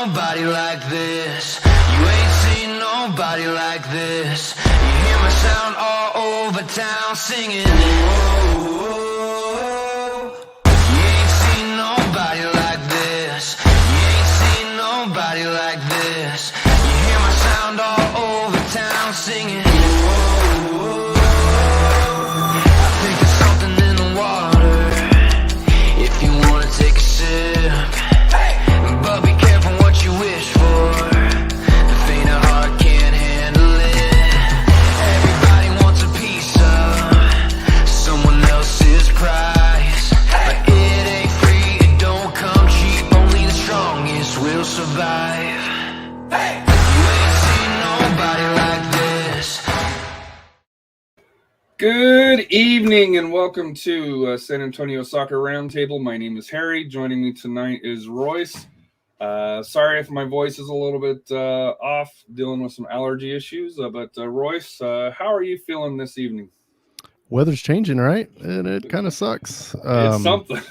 nobody like this. You ain't seen nobody like this. You hear my sound all over town singing. Whoa. You ain't seen nobody like this. You ain't seen nobody like this. You hear my sound all over town singing. Whoa. I think there's something in the water. If you wanna take a sip, but be careful what you wish for. The faint of heart can't handle it. Everybody wants a piece of someone else's prize, but it ain't free, it don't come cheap. Only the strongest will survive. You ain't seen nobody like this. Good evening and welcome to San Antonio Soccer Roundtable. My name is Harry. Joining me tonight is Royce. Sorry if my voice is a little bit off, dealing with some allergy issues. But Royce, how are you feeling this evening? Weather's changing, right? And it kind of sucks. It's something.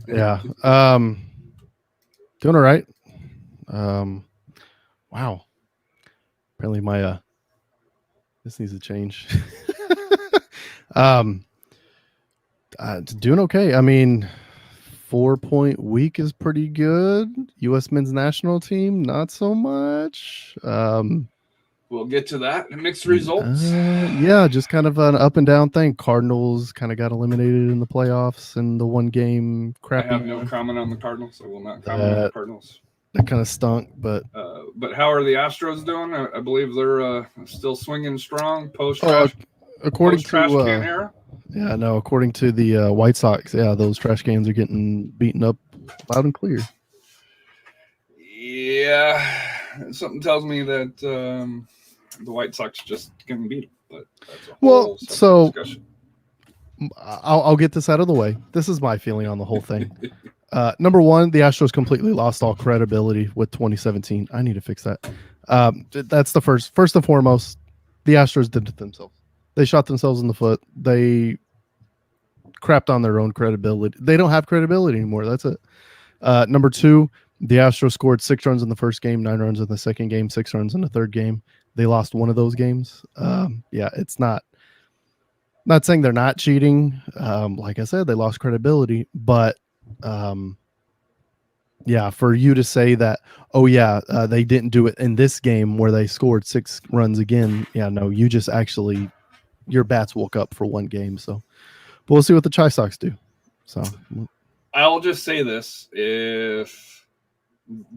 Yeah. Doing all right. Wow. Apparently my this needs to change. Doing okay. I mean, 4-point week is pretty good. U.S. men's national team, not so much. We'll get to that. Mixed results. Yeah, just kind of an up and down thing. Cardinals kind of got eliminated in the playoffs in the one game crappy. I have no comment on the Cardinals. I will not comment on the Cardinals. That kind of stunk, but how are the Astros doing? I believe they're still swinging strong post according trash to can era. Yeah, no, according to the White Sox, yeah, those trash cans are getting beaten up loud and clear. Yeah, something tells me that the White Sox just can beat them. But that's a whole discussion. I'll get this out of the way. This is my feeling on the whole thing. Number one, the Astros completely lost all credibility with 2017. I need to fix that. That's the first and foremost. The Astros did it themselves. They shot themselves in the foot. They crapped on their own credibility. They don't have credibility anymore. That's it. Number two, the Astros scored 6 runs in the first game, 9 runs in the second game, 6 runs in the third game. They lost one of those games. Yeah, it's not saying they're not cheating. Like I said, they lost credibility, but yeah, for you to say that, they didn't do it in this game where they scored 6 runs again. Yeah, no, you just actually, your bats woke up for one game. So, but we'll see what the Chi Sox do. So, I'll just say this: if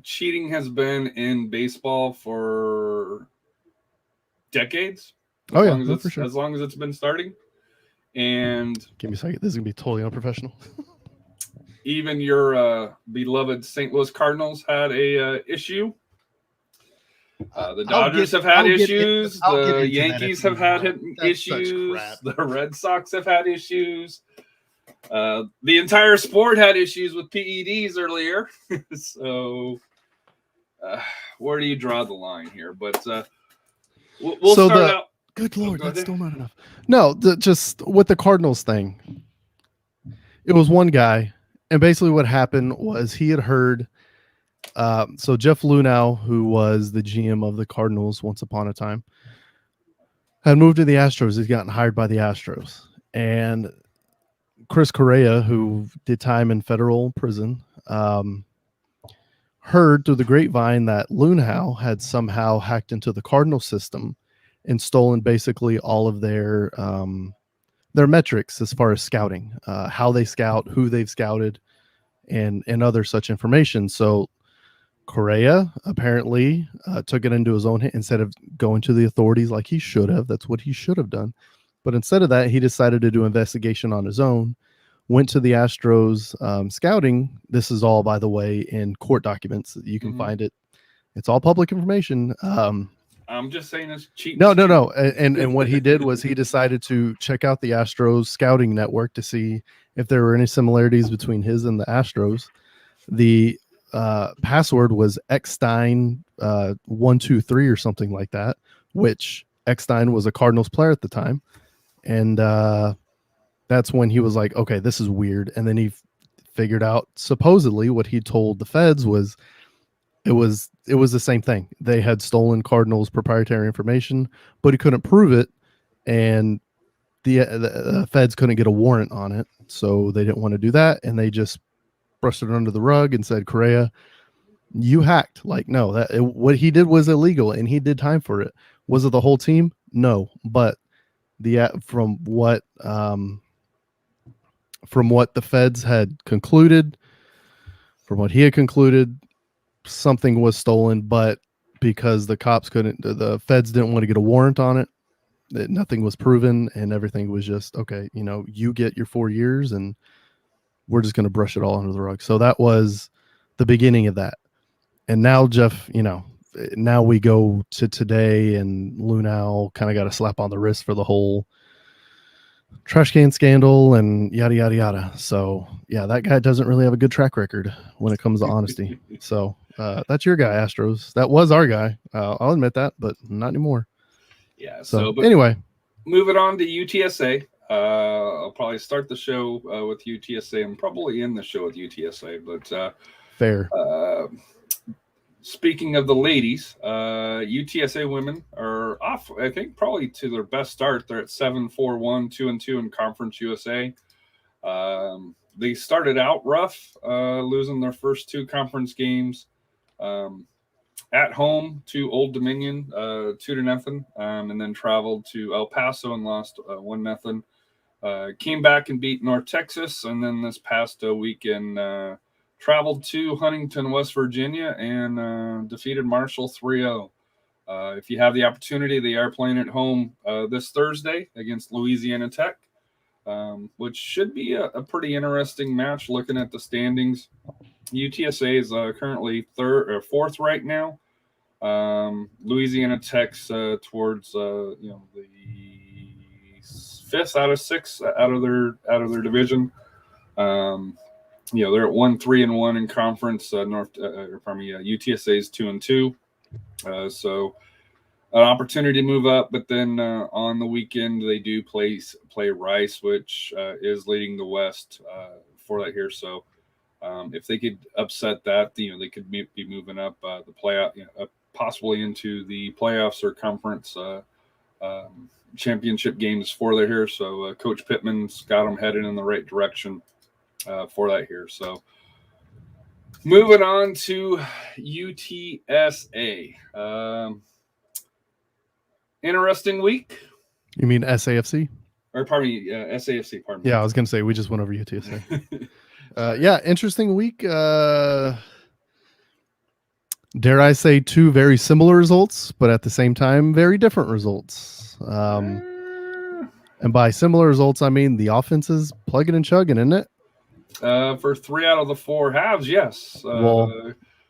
cheating has been in baseball for decades, for sure. As long as it's been starting, and give me a second, this is gonna be totally unprofessional. Even your beloved St. Louis Cardinals had a issue. The Dodgers have had issues. The Yankees have had issues. The Red Sox have had issues. The entire sport had issues with PEDs earlier. So where do you draw the line here? But we'll start out. Good Lord, that's still not enough. No, just with the Cardinals thing, it was one guy. And basically what happened was he had heard, so Jeff Lunau, who was the GM of the Cardinals once upon a time, had moved to the Astros. He's gotten hired by the Astros. And Chris Correa, who did time in federal prison, heard through the grapevine that Lunau had somehow hacked into the Cardinal system and stolen basically all of their metrics as far as scouting, how they scout, who they've scouted, and other such information. So Correa apparently took it into his own hand instead of going to the authorities like he should have. That's what he should have done. But instead of that, he decided to do investigation on his own, went to the Astros scouting. This is all, by the way, in court documents. You can find it. It's all public information. I'm just saying it's cheap. No. And what he did was he decided to check out the Astros scouting network to see if there were any similarities between his and the Astros. The password was Eckstein 123 or something like that, which Eckstein was a Cardinals player at the time. And that's when he was like, okay, this is weird. And then he figured out supposedly what he told the feds was it was the same thing. They had stolen Cardinals' proprietary information, but he couldn't prove it, and the feds couldn't get a warrant on it, so they didn't want to do that, and they just brushed it under the rug and said, Correa, you hacked. Like, no, what he did was illegal, and he did time for it. Was it the whole team? No, but from what the feds had concluded, from what he had concluded, something was stolen, but because the feds didn't want to get a warrant on it, nothing was proven, and everything was just, okay, you get your 4 years, and we're just going to brush it all under the rug. So that was the beginning of that. And now, Jeff, now we go to today, and Lunau kind of got a slap on the wrist for the whole trash can scandal and yada, yada, yada. So, yeah, that guy doesn't really have a good track record when it comes to honesty. So that's your guy, Astros. That was our guy. I'll admit that, but not anymore. Yeah. So anyway. Moving on to UTSA. I'll probably start the show with UTSA and probably end the show with UTSA. But fair. Speaking of the ladies, UTSA women are off, I think, probably to their best start. They're at 7-4-1, 2-2 in Conference USA. They started out rough, losing their first 2 conference games at home to Old Dominion, 2-0, and then traveled to El Paso and lost 1-0. Came back and beat North Texas, and then this past weekend traveled to Huntington, West Virginia, and defeated Marshall 3-0. If you have the opportunity, they are playing at home this Thursday against Louisiana Tech, which should be a pretty interesting match looking at the standings. UTSA is currently 4th right now. Louisiana Tech's towards the 5th out of 6 out of their division. They're at 1-3-1 in conference. UTSA is 2-2. So an opportunity to move up, but then on the weekend they do play Rice, which is leading the West for that here. So if they could upset that, they could be moving up the playoff, possibly into the playoffs or conference championship games for that here. So Coach Pittman's got them headed in the right direction for that here. So moving on to UTSA. Interesting week. You mean SAFC? Or pardon me, SAFC, pardon me. Yeah, I was going to say, we just went over UTSA. Yeah, interesting week. Dare I say 2 very similar results, but at the same time, very different results. And by similar results, I mean the offense is plugging and chugging, isn't it? For 3 out of the 4 halves, yes.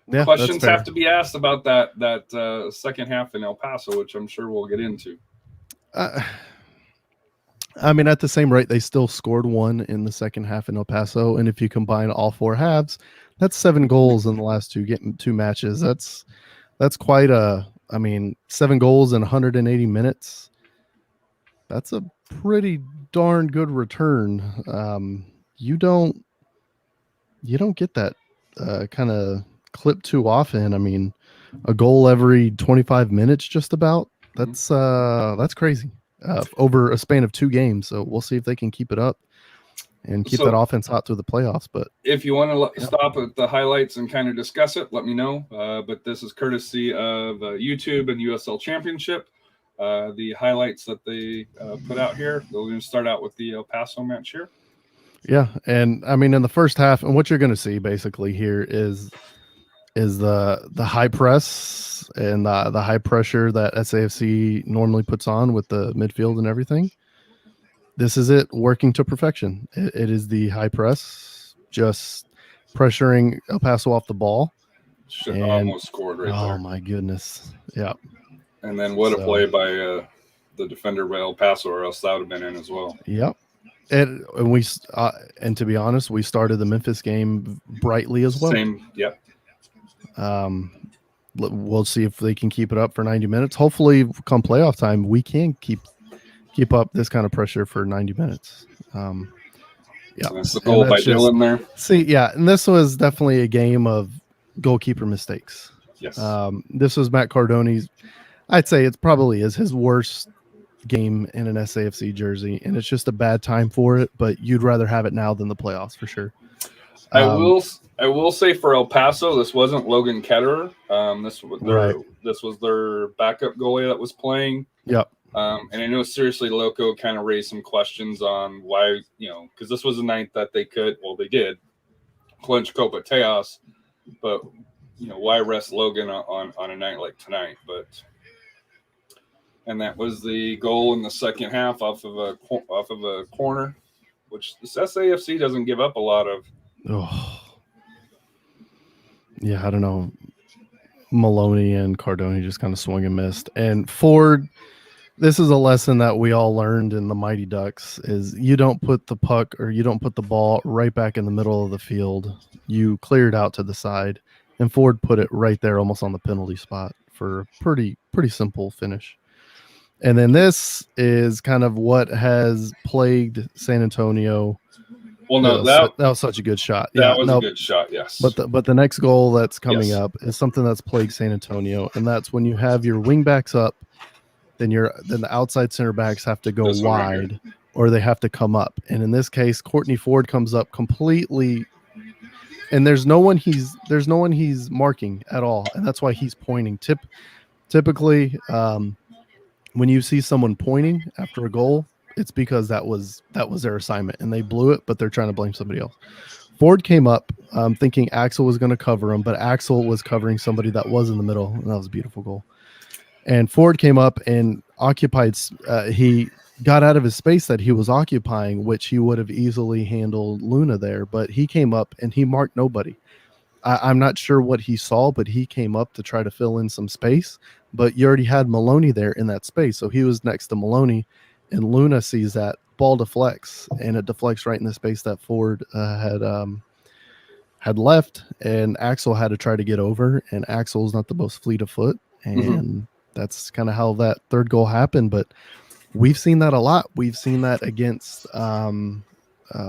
Yeah, questions have to be asked about that second half in El Paso, which I'm sure we'll get into. I mean, at the same rate, they still scored 1 in the second half in El Paso, and if you combine all 4 halves, that's 7 goals in the last 2 matches. That's quite 7 goals in 180 minutes. That's a pretty darn good return. You don't get that kind of clip too often. I mean, a goal every 25 minutes, just about. That's crazy. Over a span of 2 games. So we'll see if they can keep it up and keep that offense hot through the playoffs. But if you want to stop at the highlights and kind of discuss it, let me know. But this is courtesy of YouTube and USL Championship. The highlights that they put out here. We're going to start out with the El Paso match here. Yeah, and I mean in the first half, and what you're going to see basically here is the high press and the high pressure that SAFC normally puts on with the midfield and everything. This is it working to perfection. It is the high press, just pressuring El Paso off the ball. Should have almost scored right there. Oh my goodness! Yeah. And then what a play by the defender by El Paso, or else that would have been in as well. Yep. And to be honest, we started the Memphis game brightly as well. Same. Yep. We'll see if they can keep it up for 90 minutes. Hopefully, come playoff time, we can keep up this kind of pressure for 90 minutes. Yeah, that's the goal by Dylan there. See, yeah, and this was definitely a game of goalkeeper mistakes. Yes. This was Matt Cardoni's. I'd say it probably is his worst game in an SAFC jersey, and it's just a bad time for it. But you'd rather have it now than the playoffs for sure. I will say for El Paso, this wasn't Logan Ketterer. This was their backup goalie that was playing. Yep. And I know Seriously Loco kind of raised some questions on why, because this was the night that they did clinch Copa Teos, but why rest Logan on a night like tonight? And that was the goal in the second half off of a corner, which this SAFC doesn't give up a lot of. Oh. Yeah, I don't know. Maloney and Cardoni just kind of swung and missed. And Ford, this is a lesson that we all learned in the Mighty Ducks, is you don't put the puck or you don't put the ball right back in the middle of the field. You clear it out to the side. And Ford put it right there almost on the penalty spot for a pretty simple finish. And then this is kind of what has plagued San Antonio. Well, no, that was such a good shot. That was a good shot, yes. But the next goal that's coming up is something that's plagued San Antonio, and that's when you have your wing backs up, then the outside center backs have to go wide, or they have to come up. And in this case, Courtney Ford comes up completely, and there's no one he's marking at all, and that's why he's pointing. Typically, when you see someone pointing after a goal, it's because that was their assignment and they blew it, but they're trying to blame somebody else. Ford came up thinking Axel was going to cover him, but Axel was covering somebody that was in the middle, and that was a beautiful goal. And Ford came up and occupied. He got out of his space that he was occupying, which he would have easily handled Luna there, but he came up and he marked nobody. I'm not sure what he saw, but he came up to try to fill in some space, but you already had Maloney there in that space. So he was next to Maloney, and Luna sees that ball deflects, and it deflects right in the space that Ford had left, and Axel had to try to get over, and Axel's not the most fleet of foot, and that's kind of how that third goal happened. But we've seen that a lot. We've seen that against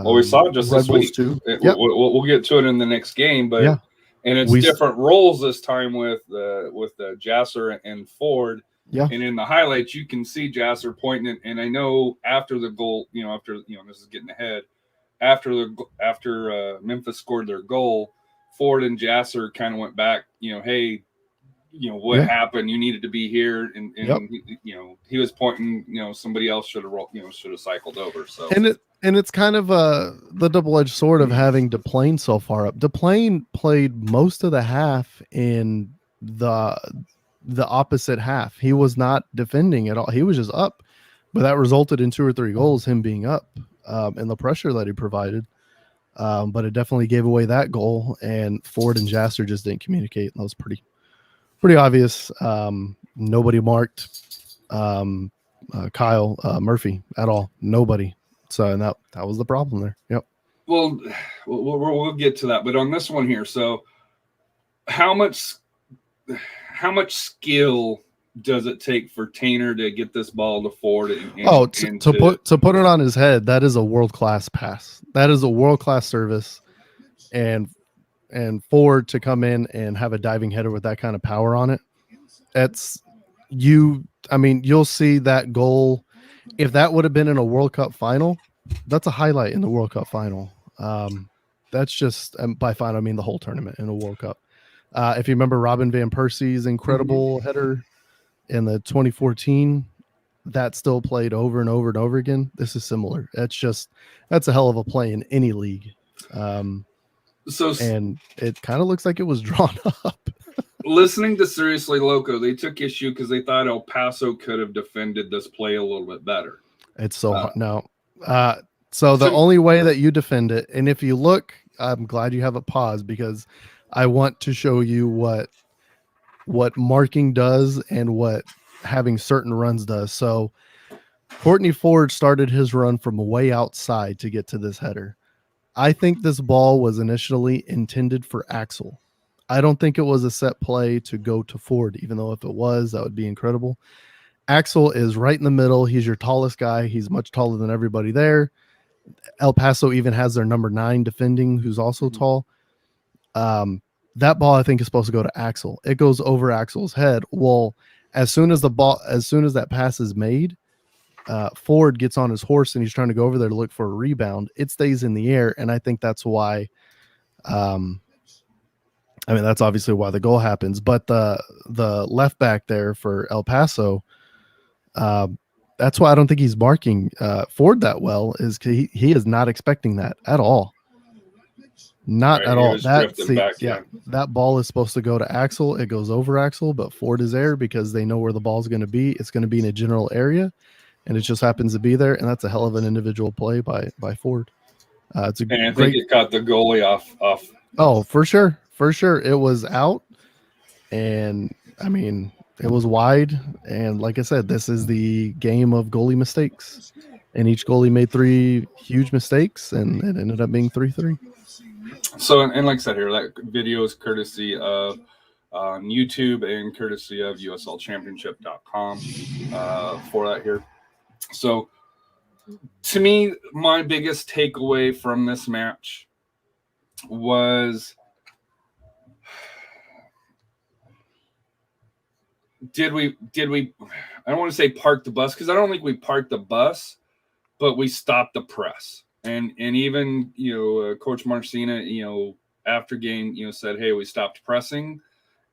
we saw it just Red this Bulls week. too. We'll get to it in the next game, but and it's different roles this time with Jasser and Ford. Yeah. And in the highlights, you can see Jasser pointing, and I know after the goal, this is getting ahead. After Memphis scored their goal, Ford and Jasser kind of went back. Hey, what happened? You needed to be here, and he was pointing. Somebody else should have cycled over. So and it's kind of the double-edged sword of having DePlane so far up. DePlane played most of the half in the opposite half. He was not defending at all. He was just up, but that resulted in 2 or 3 goals, him being up, and the pressure that he provided. But it definitely gave away that goal, and Ford and Jasser just didn't communicate. That was pretty obvious. Nobody marked Kyle Murphy at all. Nobody. So, and that was the problem there. Yep. Well, we'll get to that. But on this one here, so how much skill does it take for Tainer to get this ball to Ford? To put it on his head, that is a world-class pass. That is a world-class service. And Ford to come in and have a diving header with that kind of power on it. You'll see that goal. If that would have been in a World Cup final, that's a highlight in the World Cup final. That's just, by final, I mean the whole tournament in a World Cup. If you remember Robin Van Persie's incredible header in the 2014, that still played over and over and over again. This is similar. That's a hell of a play in any league. And it kind of looks like it was drawn up. Listening to Seriously Loco, they took issue because they thought El Paso could have defended this play a little bit better. It's so hard. No. So the only way that you defend it, and if you look, I'm glad you have a pause because I want to show you what marking does and what having certain runs does. So Courtney Ford started his run from way outside to get to this header. I think this ball was initially intended for Axel. I don't think it was a set play to go to Ford, even though if it was, that would be incredible. Axel is right in the middle. He's your tallest guy. He's much taller than everybody there. El Paso even has their number 9 defending, who's also tall. That ball I think is supposed to go to Axel. It goes over Axel's head. Well, as soon as that pass is made, Ford gets on his horse and he's trying to go over there to look for a rebound. It stays in the air, and I think that's why. That's obviously why the goal happens. But the left back there for El Paso, that's why I don't think he's marking Ford that well. Is he is not expecting that at all. Not at all. That ball is supposed to go to Axel. It goes over Axel, but Ford is there because they know where the ball's going to be. It's going to be in a general area, and it just happens to be there. And that's a hell of an individual play by Ford. It's a and I think it got the goalie off. Oh, for sure. It was out, and I mean, it was wide. And like I said, this is the game of goalie mistakes, and each goalie made 3 huge mistakes, and it ended up being 3-3. So, and like I said here, that video is courtesy of YouTube and courtesy of USLChampionship.com for that here. So, to me, my biggest takeaway from this match was, did we I don't want to say park the bus, because I don't think we parked the bus, but we stopped the press. And even, Coach Marcina, after game, said, hey, we stopped pressing.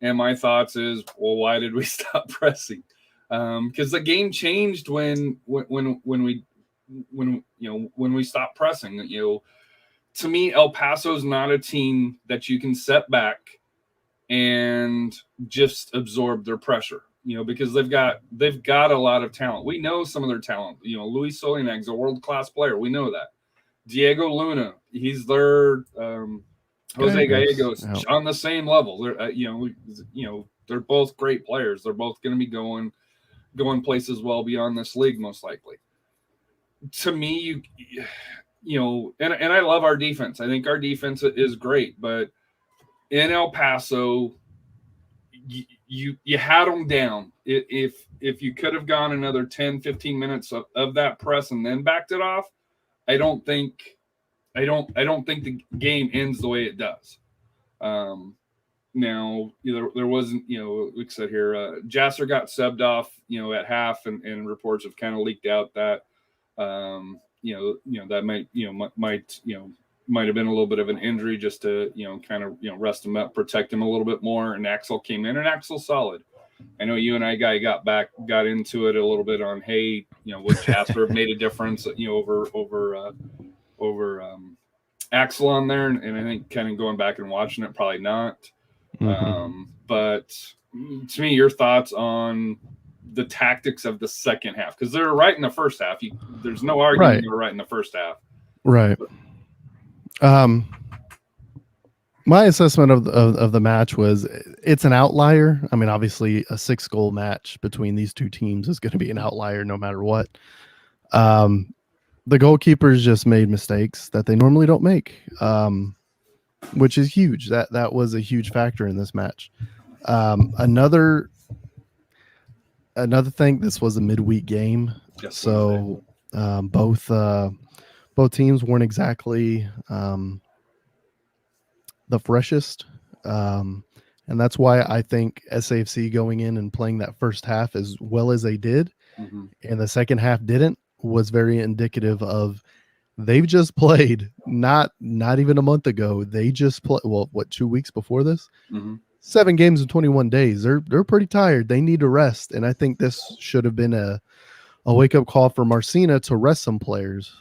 And my thoughts is, well, why did we stop pressing? Because the game changed when we stopped pressing. To me, El Paso's not a team that you can set back and just absorb their pressure, because they've got a lot of talent. We know some of their talent. Luis Solinag's a world-class player. We know that. Diego Luna, he's their Jose Gallegos on the same level. They're they're both great players. They're both going to be going places well beyond this league, most likely. To me, and I love our defense. I think our defense is great, but in El Paso, you had them down. If you could have gone another 10, 15 minutes of that press and then backed it off, I don't think the game ends the way it does. Now, there wasn't, like I said here, Jasser got subbed off, at half, and reports have kind of leaked out that, that might have been a little bit of an injury, just to, kind of, rest him up, protect him a little bit more. And Axel came in, and Axel's solid. I know you and I got into it a little bit on, hey, would Jasper have made a difference, over Axel on there, and I think kind of going back and watching it, probably not. Mm-hmm. But to me, your thoughts on the tactics of the second half, because they're right in the first half. There's no argument they were right in the first half. Right. My assessment of the match was, it's an outlier. I mean, obviously a 6-goal match between these two teams is going to be an outlier no matter what. The goalkeepers just made mistakes that they normally don't make, which is huge. That was a huge factor in this match. Another thing, this was a midweek game, yes, so both teams weren't exactly the freshest, and that's why I think SAFC going in and playing that first half as well as they did, mm-hmm. and the second half didn't, was very indicative of, they've just played not even a month ago. They just played, 2 weeks before this, mm-hmm. 7 games in 21 days. They're pretty tired. They need to rest, and I think this should have been a wake up call for Marcina to rest some players.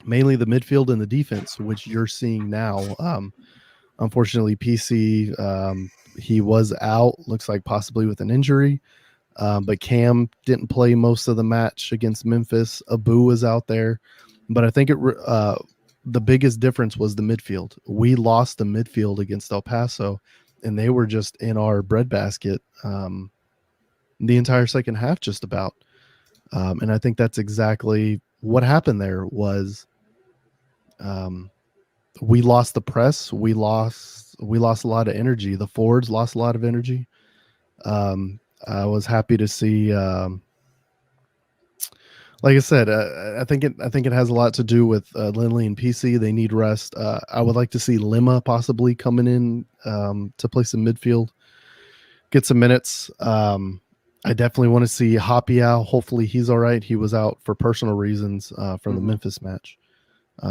Mainly the midfield and the defense, which you're seeing now. Unfortunately, PC, he was out, looks like possibly with an injury. But Cam didn't play most of the match against Memphis. Abu was out there. But I think the biggest difference was the midfield. We lost the midfield against El Paso, and they were just in our breadbasket the entire second half, just about. And I think that's exactly what happened there. Was we lost the press. We lost a lot of energy. The forwards lost a lot of energy. I was happy to see like I said, I think it has a lot to do with Lindley and PC. They need rest. I would like to see Lima possibly coming in to play some midfield, get some minutes. I definitely want to see Hoppy out. Hopefully he's all right. He was out for personal reasons from the Memphis match.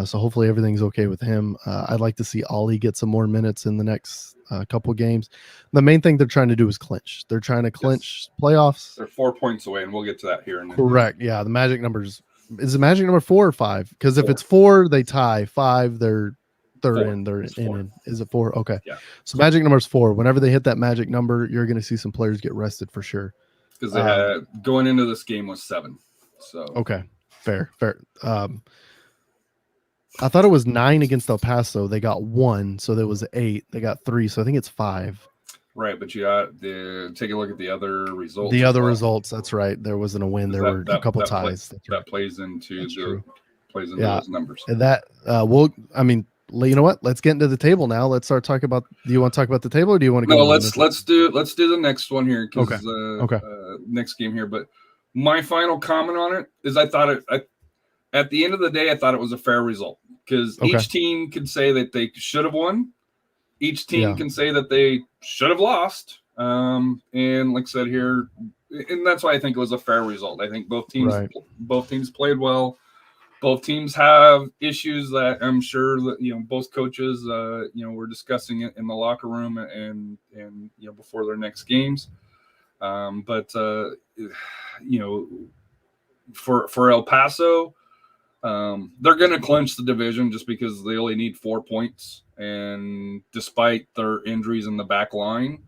So hopefully everything's okay with him. I'd like to see Ollie get some more minutes in the next couple games. The main thing they're trying to do is clinch. They're trying to clinch playoffs. They're 4 points away, and we'll get to that here in a minute. Correct. Yeah, the magic numbers is the magic number 4 or 5? Because if it's 4, they tie. 5, they're in. They're in. Is it 4? Okay. Yeah. So magic number is 4. Whenever they hit that magic number, you're going to see some players get rested for sure. Because they had going into this game was 7. So okay, fair. I thought it was 9 against El Paso. They got 1, so there was 8. They got 3, so I think it's 5. Right, but you got to take a look at the other results. The other results, that's right. There wasn't a win. There were a couple ties. That plays into those numbers. And that you know what? Let's get into the table now. Let's start talking about. Do you want to talk about the table, or do you want to go? No, let's do the next one here. Okay. Next game here, but my final comment on it is I thought at the end of the day, I thought it was a fair result because each team could say that they should have won. Each team can say that they should have lost. And like I said here, and that's why I think it was a fair result. I think both teams played well. Both teams have issues that I'm sure that both coaches were discussing it in the locker room and before their next games. But for El Paso, they're going to clinch the division just because they only need 4 points, and despite their injuries in the back line,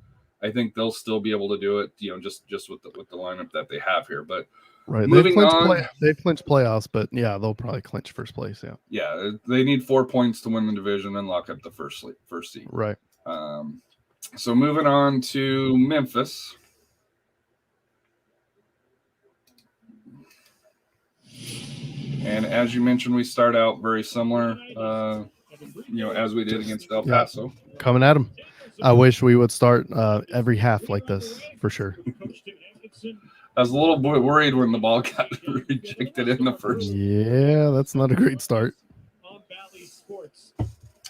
I think they'll still be able to do it. Just with the lineup that they have here, but. Right. Moving on, they've clinched playoffs, but they'll probably clinch first place. Yeah. Yeah, they need 4 points to win the division and lock up the first seed. Right. So moving on to Memphis. And as you mentioned, we start out very similar, as we did against El Paso. Coming at them. I wish we would start every half like this for sure. I was a little bit worried when the ball got rejected in the first. Yeah, that's not a great start. Valley Sports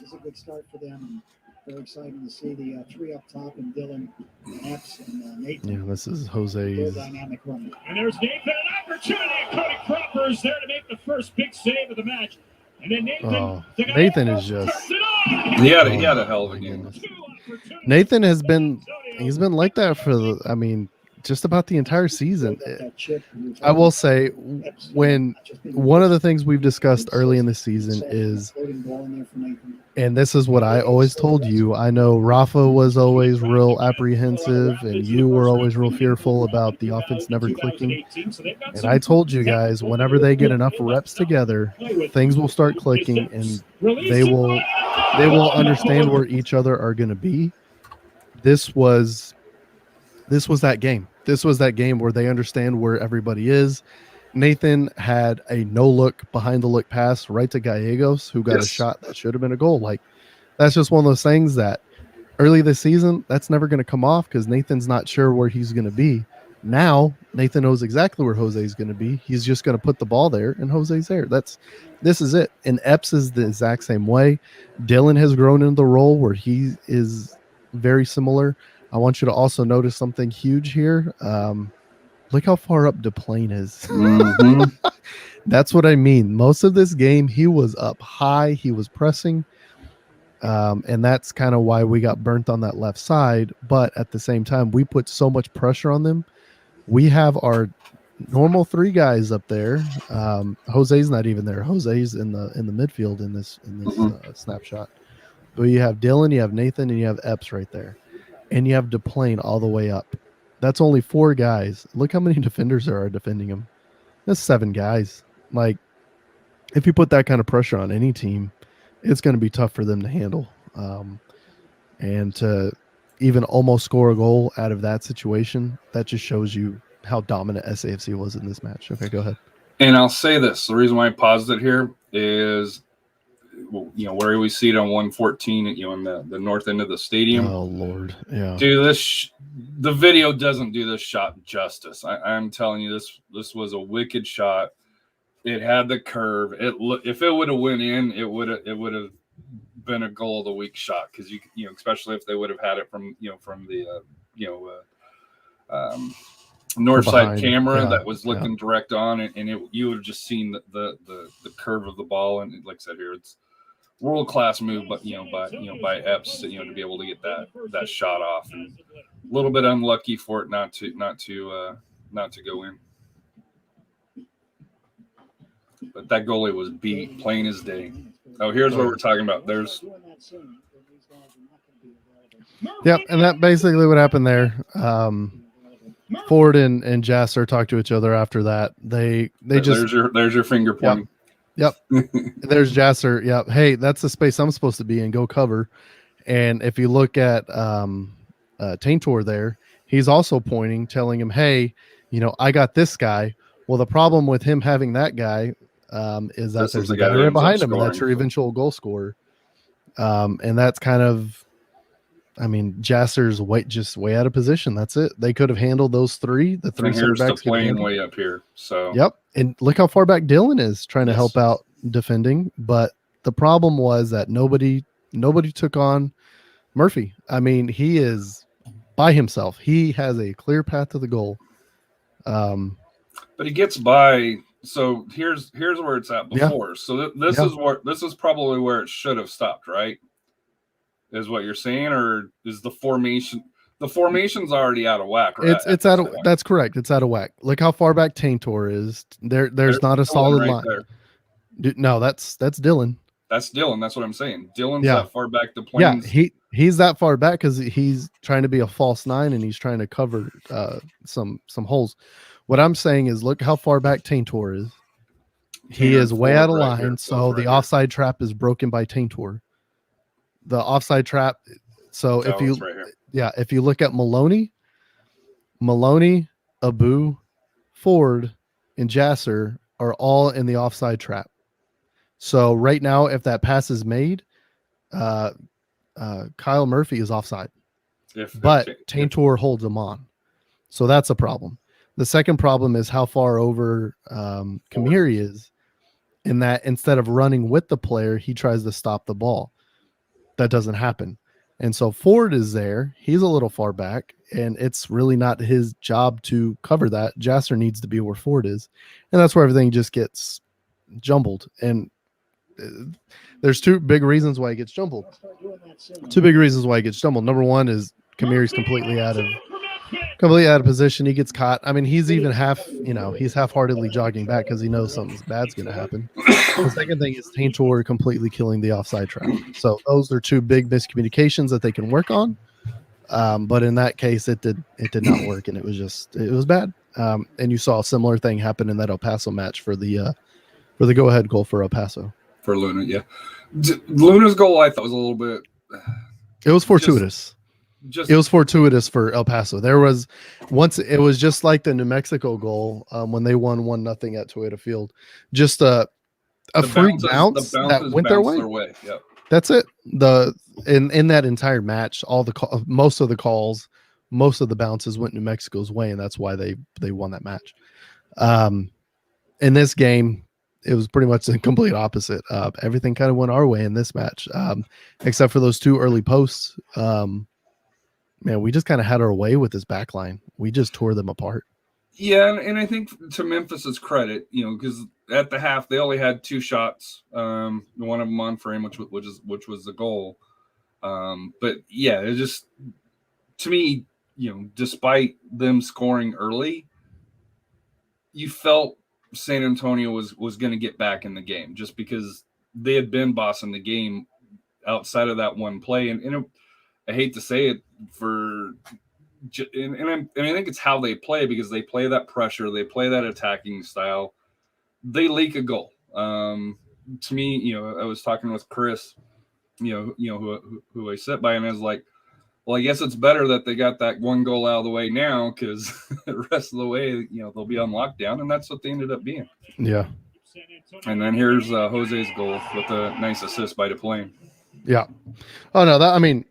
is a good start for them. Very exciting to see the 3 up top and Dylan, Epps, and Nathan. Yeah, this is Jose's. Dynamic run. And there's Nathan, an opportunity. Cody Cropper is there to make the first big save of the match. And then Nathan is just. He had a hell of a game. Nathan has been. He's been like that for just about the entire season. I will say, when one of the things we've discussed early in the season is, and this is what I always told you, I know Rafa was always real apprehensive and you were always real fearful about the offense never clicking. And I told you guys, whenever they get enough reps together, things will start clicking and they will understand where each other are going to be. This was that game. This was that game where they understand where everybody is. Nathan had a no-look, behind-the-look pass right to Gallegos, who got a shot that should have been a goal. Like, that's just one of those things that early this season, that's never going to come off because Nathan's not sure where he's going to be. Now, Nathan knows exactly where Jose's going to be. He's just going to put the ball there, and Jose's there. This is it. And Epps is the exact same way. Dylan has grown into the role where he is very similar. I want you to also notice something huge here. Look how far up DePlane is. Mm-hmm. That's what I mean. Most of this game, he was up high. He was pressing. And that's kind of why we got burnt on that left side. But at the same time, we put so much pressure on them. We have our normal 3 guys up there. Jose's not even there. Jose's in the midfield in this snapshot. But you have Dylan, you have Nathan, and you have Epps right there. And you have DePlane all the way up. That's only 4 guys. Look how many defenders there are defending him. That's 7 guys. Like, if you put that kind of pressure on any team, it's going to be tough for them to handle. And to even almost score a goal out of that situation, that just shows you how dominant SAFC was in this match. Okay, go ahead. And I'll say this. The reason why I paused it here is, where we see it on 114, in the north end of the stadium. Oh, Lord. Yeah. Dude, the video doesn't do this shot justice. I'm telling you, this was a wicked shot. It had the curve. If it would have went in, it would have been a goal of the week shot, because you know, especially if they would have had it from the north side camera that was looking direct on it, and you would have just seen the curve of the ball. And like I said here, it's world class move, but by Epps, to be able to get that shot off, and a little bit unlucky for it not to go in. But that goalie was beat plain as day. Oh, here's what we're talking about. There's Yep, and that basically what happened there. Ford and Jasser talked to each other after that. They just there's your finger point. Yep. There's Jasser. Yep. Hey, that's the space I'm supposed to be in. Go cover. And if you look at Taintor there, he's also pointing, telling him, hey, I got this guy. Well, the problem with him having that guy is that there's a guy right behind him, and that's your eventual goal scorer. And that's kind of, Jasser's way out of position. That's it. They could have handled those three. The three center backs playing way up here. So yep. And look how far back Dylan is trying to help out defending. But the problem was that nobody took on Murphy. He is by himself. He has a clear path to the goal. But he gets by. So here's where it's at before. Yeah. So this is probably where it should have stopped, right? Is what you're saying, or is the formation? The formation's already out of whack, right? It's out of. That's correct. It's out of whack. Look how far back Taintor is. There's not a solid line. No, that's Dylan. That's Dylan. That's what I'm saying. Dylan's that far back to Plains. Yeah, he's that far back because he's trying to be a false nine and he's trying to cover some holes. What I'm saying is, look how far back Taintor is. He is way out of line, so the offside trap is broken by Taintor. The offside trap. So if you look at Maloney, Abu, Ford, and Jasser are all in the offside trap. So right now, if that pass is made, Kyle Murphy is offside. But Taintor holds him on. So that's a problem. The second problem is how far over Kamiri is, in that instead of running with the player, he tries to stop the ball. That doesn't happen. And so Ford is there. He's a little far back, and it's really not his job to cover that. Jasser needs to be where Ford is. And that's where everything just gets jumbled. And there's two big reasons why it gets jumbled. Number one is Kamiri's completely out of position. He gets caught. He's even he's half-heartedly jogging back because he knows something bad's going to happen. The second thing is Taintor completely killing the offside trap. So those are two big miscommunications that they can work on. But in that case, it did not work, and it was bad. And you saw a similar thing happen in that El Paso match for the go-ahead goal for El Paso. For Luna, yeah. Luna's goal, I thought, was a little bit. It was fortuitous. It was fortuitous for El Paso. There was once it was just like the New Mexico goal when they won 1-0 at Toyota Field. Just a freak bounce that went their way. Yep. That's it. In that entire match, most of the calls, most of the bounces went New Mexico's way, and that's why they won that match. In this game, it was pretty much the complete opposite. Everything kind of went our way in this match, except for those two early posts. Man, we just kind of had our way with this back line. We just tore them apart. Yeah, and I think to Memphis's credit, because at the half they only had 2 shots, one of them on frame, which was the goal. But yeah, it just, to me, despite them scoring early, you felt San Antonio was going to get back in the game just because they had been bossing the game outside of that one play, and I hate to say it and I think it's how they play, because they play that pressure, they play that attacking style, they leak a goal. To me, I was talking with Chris, who I sit by, and I was like, well, I guess it's better that they got that one goal out of the way now, because the rest of the way, they'll be on lockdown, and that's what they ended up being. Yeah. And then here's Jose's goal with a nice assist by DePlane. Yeah. Oh no,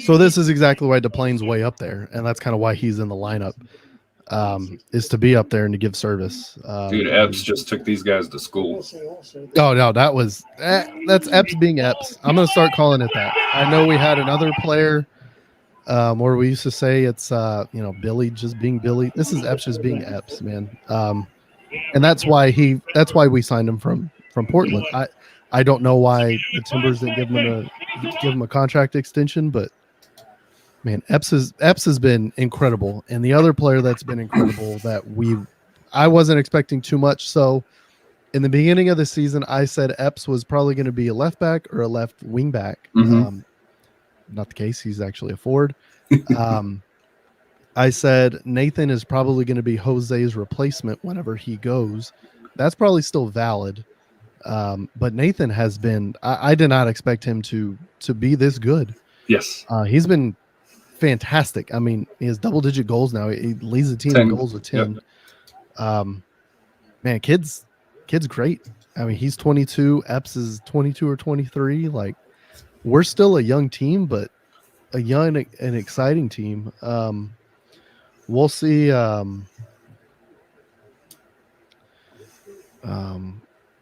so this is exactly why DePlane's way up there, and that's kind of why he's in the lineup. is to be up there and to give service. Dude, Epps just took these guys to school. Oh no, that's Epps being Epps. I'm gonna start calling it that. I know we had another player where we used to say it's Billy just being Billy. This is Epps just being Epps, man. And that's why we signed him from Portland. I don't know why the Timbers didn't give him a contract extension, but man, Epps has been incredible. And the other player that's been incredible that I wasn't expecting too much. So in the beginning of the season, I said Epps was probably going to be a left back or a left wing back. Mm-hmm. Not the case. He's actually a forward. I said Nathan is probably going to be Jose's replacement whenever he goes. That's probably still valid. But Nathan has been, I did not expect him to be this good. Yes. He's been fantastic. I mean, he has double-digit goals now. He leads the team 10. in goals with 10. Yep. Man, kid's great. I mean, he's 22. Epps is 22 or 23. Like, we're still a young team, but a young and exciting team. We'll see.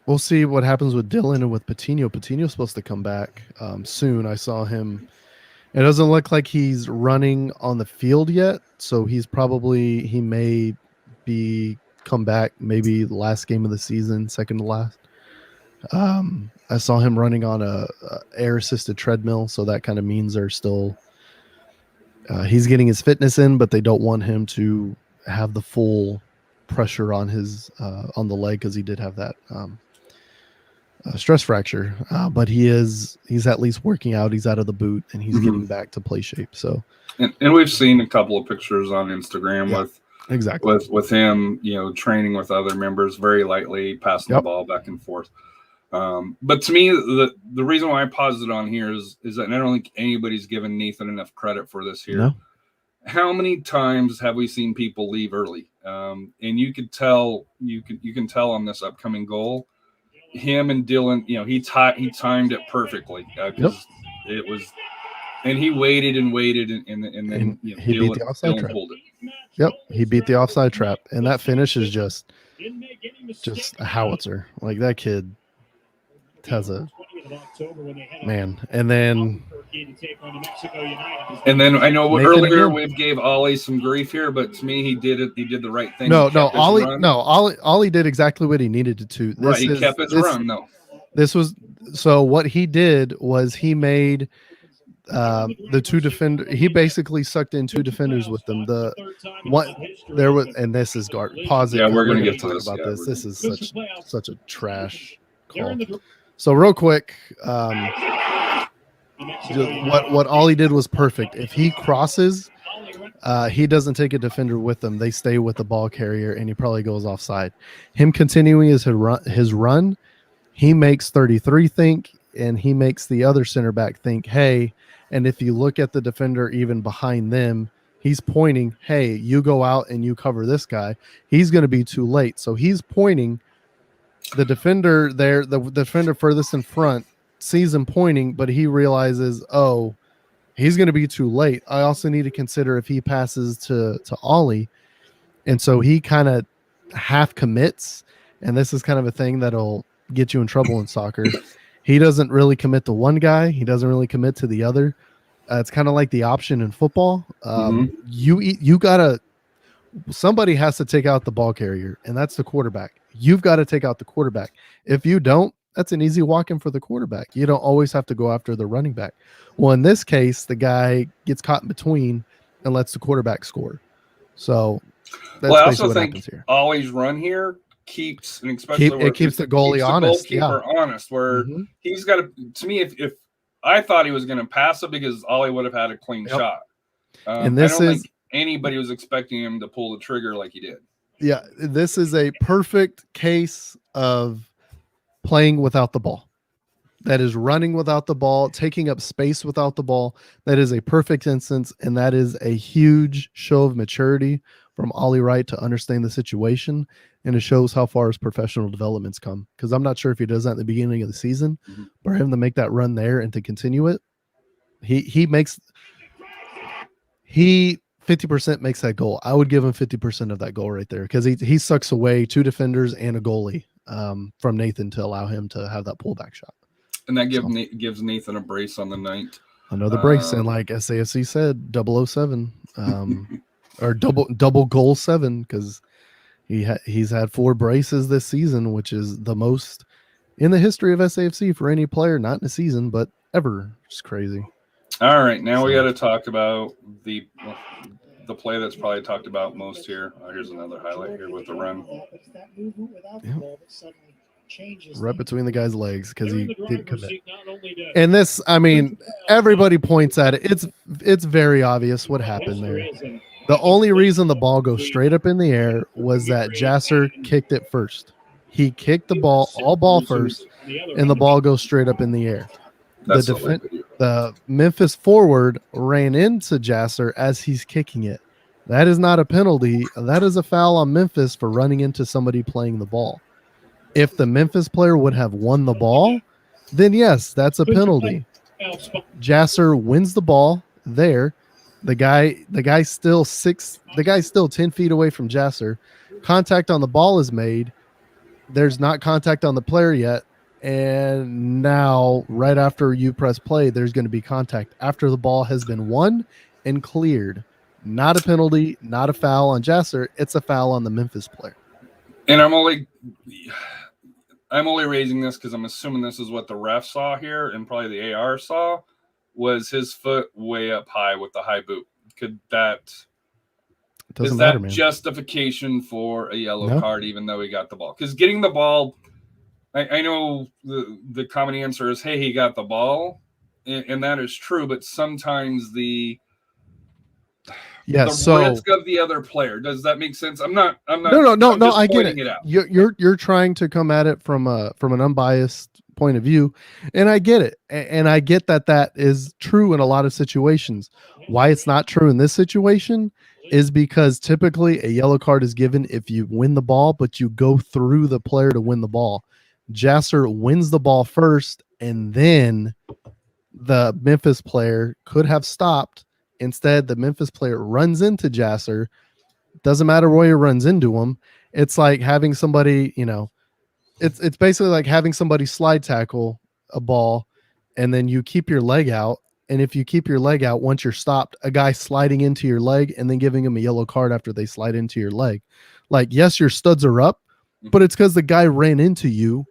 We'll see what happens with Dylan and with Patino. Patino's supposed to come back soon. I saw him. It doesn't look like he's running on the field yet, so he may be come back maybe the last game of the season, second to last. I saw him running on a air assisted treadmill, so that kind of means they're still he's getting his fitness in, but they don't want him to have the full pressure on his on the leg because he did have that stress fracture. But he's at least working out. He's out of the boot and he's getting back to play shape. So, and we've seen a couple of pictures on Instagram with him, training with other members very lightly, passing the ball back and forth. But to me, the reason why I paused it on here is that I don't think anybody's given Nathan enough credit for this here. No. How many times have we seen people leave early? And you can tell on this upcoming goal, him and Dylan, he timed it perfectly because it was, and he waited and then he Dylan, beat the offside Dylan trap. pulled it. Yep, he beat the offside trap, and that finish is just a howitzer. Like, that kid has a man. And then I know Nathan earlier again. we gave Ollie some grief here, but to me he did the right thing. Ollie did exactly what he needed to. He kept his run. No, this was so what he did was he made the two defender. He basically sucked in two defenders with them. The one there was, and this is pause it. Yeah, we're gonna get to this about this. This is such a trash call. call. So real quick, what Ollie did was perfect. If he crosses, he doesn't take a defender with him. They stay with the ball carrier, and he probably goes offside. Him continuing his run, he makes 33 think, and he makes the other center back think, hey, and if you look at the defender even behind them, he's pointing, hey, you go out and you cover this guy. He's going to be too late. So he's pointing. The defender there, the defender furthest in front, sees him pointing, but he realizes, oh, he's going to be too late. I also need to consider if he passes to Ollie. And so he kind of half commits, and this is kind of a thing that'll get you in trouble in soccer. He doesn't really commit to one guy. He doesn't really commit to the other. It's kind of like the option in football. You gotta, somebody has to take out the ball carrier, and that's the quarterback. You've got to take out the quarterback. If you don't, that's an easy walk-in for the quarterback. You don't always have to go after the running back. Well, in this case, the guy gets caught in between and lets the quarterback score. So that's I basically also what think happens here. Ollie's run here keeps, and especially keeps the goalie honest. Honest, where he's got to me, if I thought he was going to pass it because Ollie would have had a clean shot. And this I don't is think anybody was expecting him to pull the trigger like he did. Yeah, this is a perfect case of playing without the ball. That is running without the ball, taking up space without the ball. That is a perfect instance, and that is a huge show of maturity from Ollie Wright to understand the situation, and it shows how far his professional development's come. Because I'm not sure if he does that at the beginning of the season, for him to make that run there and to continue it, he 50% makes that goal. I would give him 50% of that goal right there because he sucks away 2 defenders and a goalie from Nathan to allow him to have that pullback shot. And that gives Nathan a brace on the night. Another brace, and like SAFC said, 007, or double goal 7, because he's had 4 braces this season, which is the most in the history of SAFC for any player, not in a season, but ever. It's crazy. All right, now we got to talk about the play that's probably talked about most here. Here's another highlight here with the run. Right between the guy's legs because he didn't commit. And this, I mean, everybody points at it. It's very obvious what happened there. The only reason the ball goes straight up in the air was that Jasser kicked it first. He kicked the ball first, and the ball goes straight up in the air. The Memphis forward ran into Jasser as he's kicking it. That is not a penalty. That is a foul on Memphis for running into somebody playing the ball. If the Memphis player would have won the ball, then yes, that's a penalty. Jasser wins the ball there. The guy's still 10 feet away from Jasser. Contact on the ball is made. There's not contact on the player yet. And now, right after you press play, there's going to be contact after the ball has been won and cleared. Not a penalty, not a foul on Jasser. It's a foul on the Memphis player. And I'm only raising this because I'm assuming this is what the ref saw here, and probably the AR saw, was his foot way up high with the high boot. Is that justification for a yellow card, even though he got the ball? Because getting the ball, I know the common answer is, hey, he got the ball, and that is true, but sometimes the risk of the other player. Does that make sense? I'm not. No. I get it. You're trying to come at it from an unbiased point of view, and I get it, and I get that is true in a lot of situations. Why it's not true in this situation is because typically a yellow card is given if you win the ball, but you go through the player to win the ball. Jasser wins the ball first, and then the Memphis player could have stopped. Instead, the Memphis player runs into Jasser. Doesn't matter where he runs into him. It's like having somebody, it's basically like having somebody slide tackle a ball, and then you keep your leg out. And if you keep your leg out, once you're stopped, a guy sliding into your leg and then giving him a yellow card after they slide into your leg. Like, yes, your studs are up, but it's because the guy ran into you.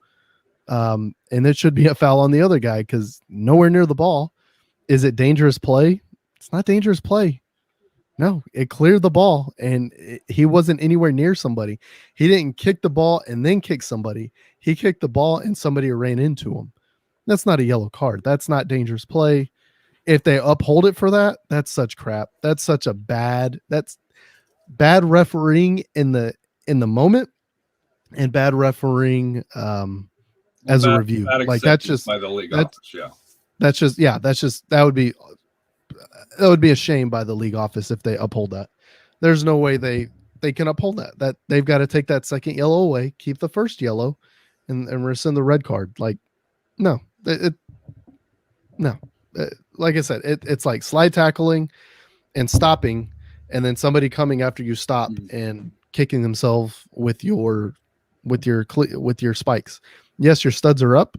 And it should be a foul on the other guy because nowhere near the ball. Is it dangerous play? It's not dangerous play. No, it cleared the ball, and he wasn't anywhere near somebody. He didn't kick the ball and then kick somebody. He kicked the ball and somebody ran into him. That's not a yellow card. That's not dangerous play. If they uphold it for that, that's such crap. That's such a bad refereeing in the moment, and bad refereeing as a review. Like, that's just by the league office. That would be a shame by the league office if they uphold that. There's no way they can uphold that. That they've got to take that second yellow away, keep the first yellow, and rescind the red card. Like, no. Like I said, it's like slide tackling and stopping, and then somebody coming after you stop and kicking themselves with your spikes. Yes, your studs are up,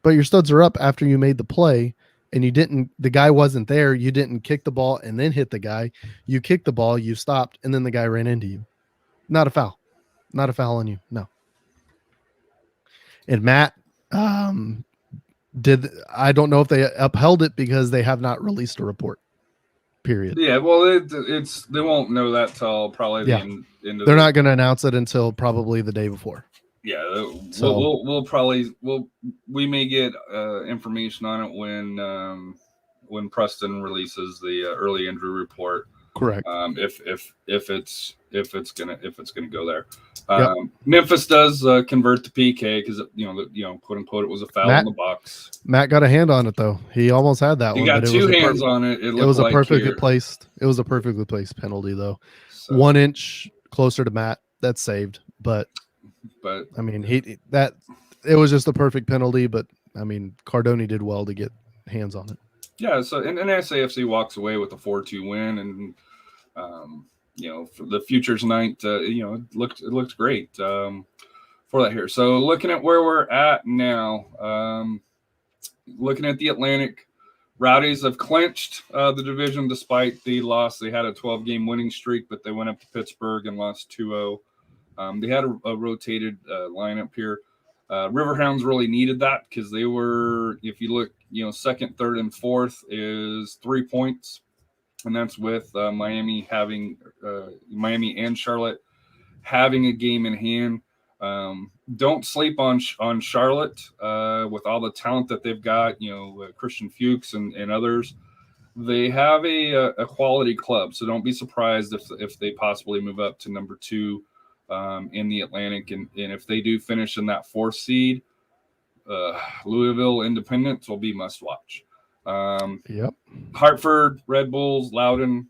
but your studs are up after you made the play, and the guy wasn't there. You didn't kick the ball and then hit the guy. You kicked the ball, you stopped, and then the guy ran into you. Not a foul. Not a foul on you. No. And Matt, I don't know if they upheld it because they have not released a report. Period. Yeah, well, they won't know that till probably the end of They're not going to announce it until probably the day before. Yeah, we may get information on it when Preston releases the early injury report. Correct. If it's gonna go there. Memphis does convert to PK because quote unquote it was a foul in the box. Matt got a hand on it though. He almost had that one. He got two hands on it. It was a perfectly placed. It was a perfectly placed penalty though. So, 1 inch closer to Matt. That's saved, but I mean it was just a perfect penalty. But I mean Cardoni did well to get hands on it. Yeah. So and SAFC walks away with a 4-2 win, and For the futures night, it looked great for that here. So looking at where we're at now, looking at the Atlantic, Rowdies have clinched the division despite the loss. They had a 12-game winning streak, but they went up to Pittsburgh and lost 2-0. They had a rotated lineup here. Riverhounds really needed that because they were, if you look, second, third, and fourth is 3 points, and that's with Miami and Charlotte having a game in hand. Don't sleep on Charlotte with all the talent that they've got. Christian Fuchs and others. They have a quality club, so don't be surprised if they possibly move up to number 2 in the Atlantic, and if they do finish in that 4th seed, Louisville Independence will be must watch. Yep. Hartford, Red Bulls, Loudoun,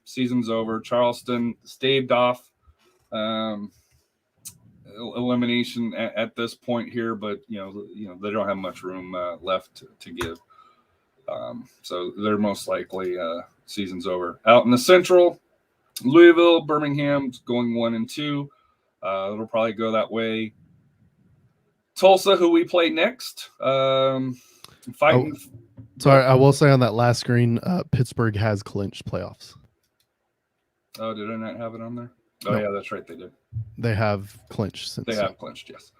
season's over. Charleston staved off elimination at this point here, but they don't have much room left to give. So they're most likely season's over. Out in the Central, Louisville, Birmingham's going 1 and 2. It'll probably go that way. Tulsa, who we play next, fighting. Sorry, I will say on that last screen, Pittsburgh has clinched playoffs. Oh, did I not have it on there? Oh, No. Yeah, that's right. They did. They have clinched. They have clinched, yes.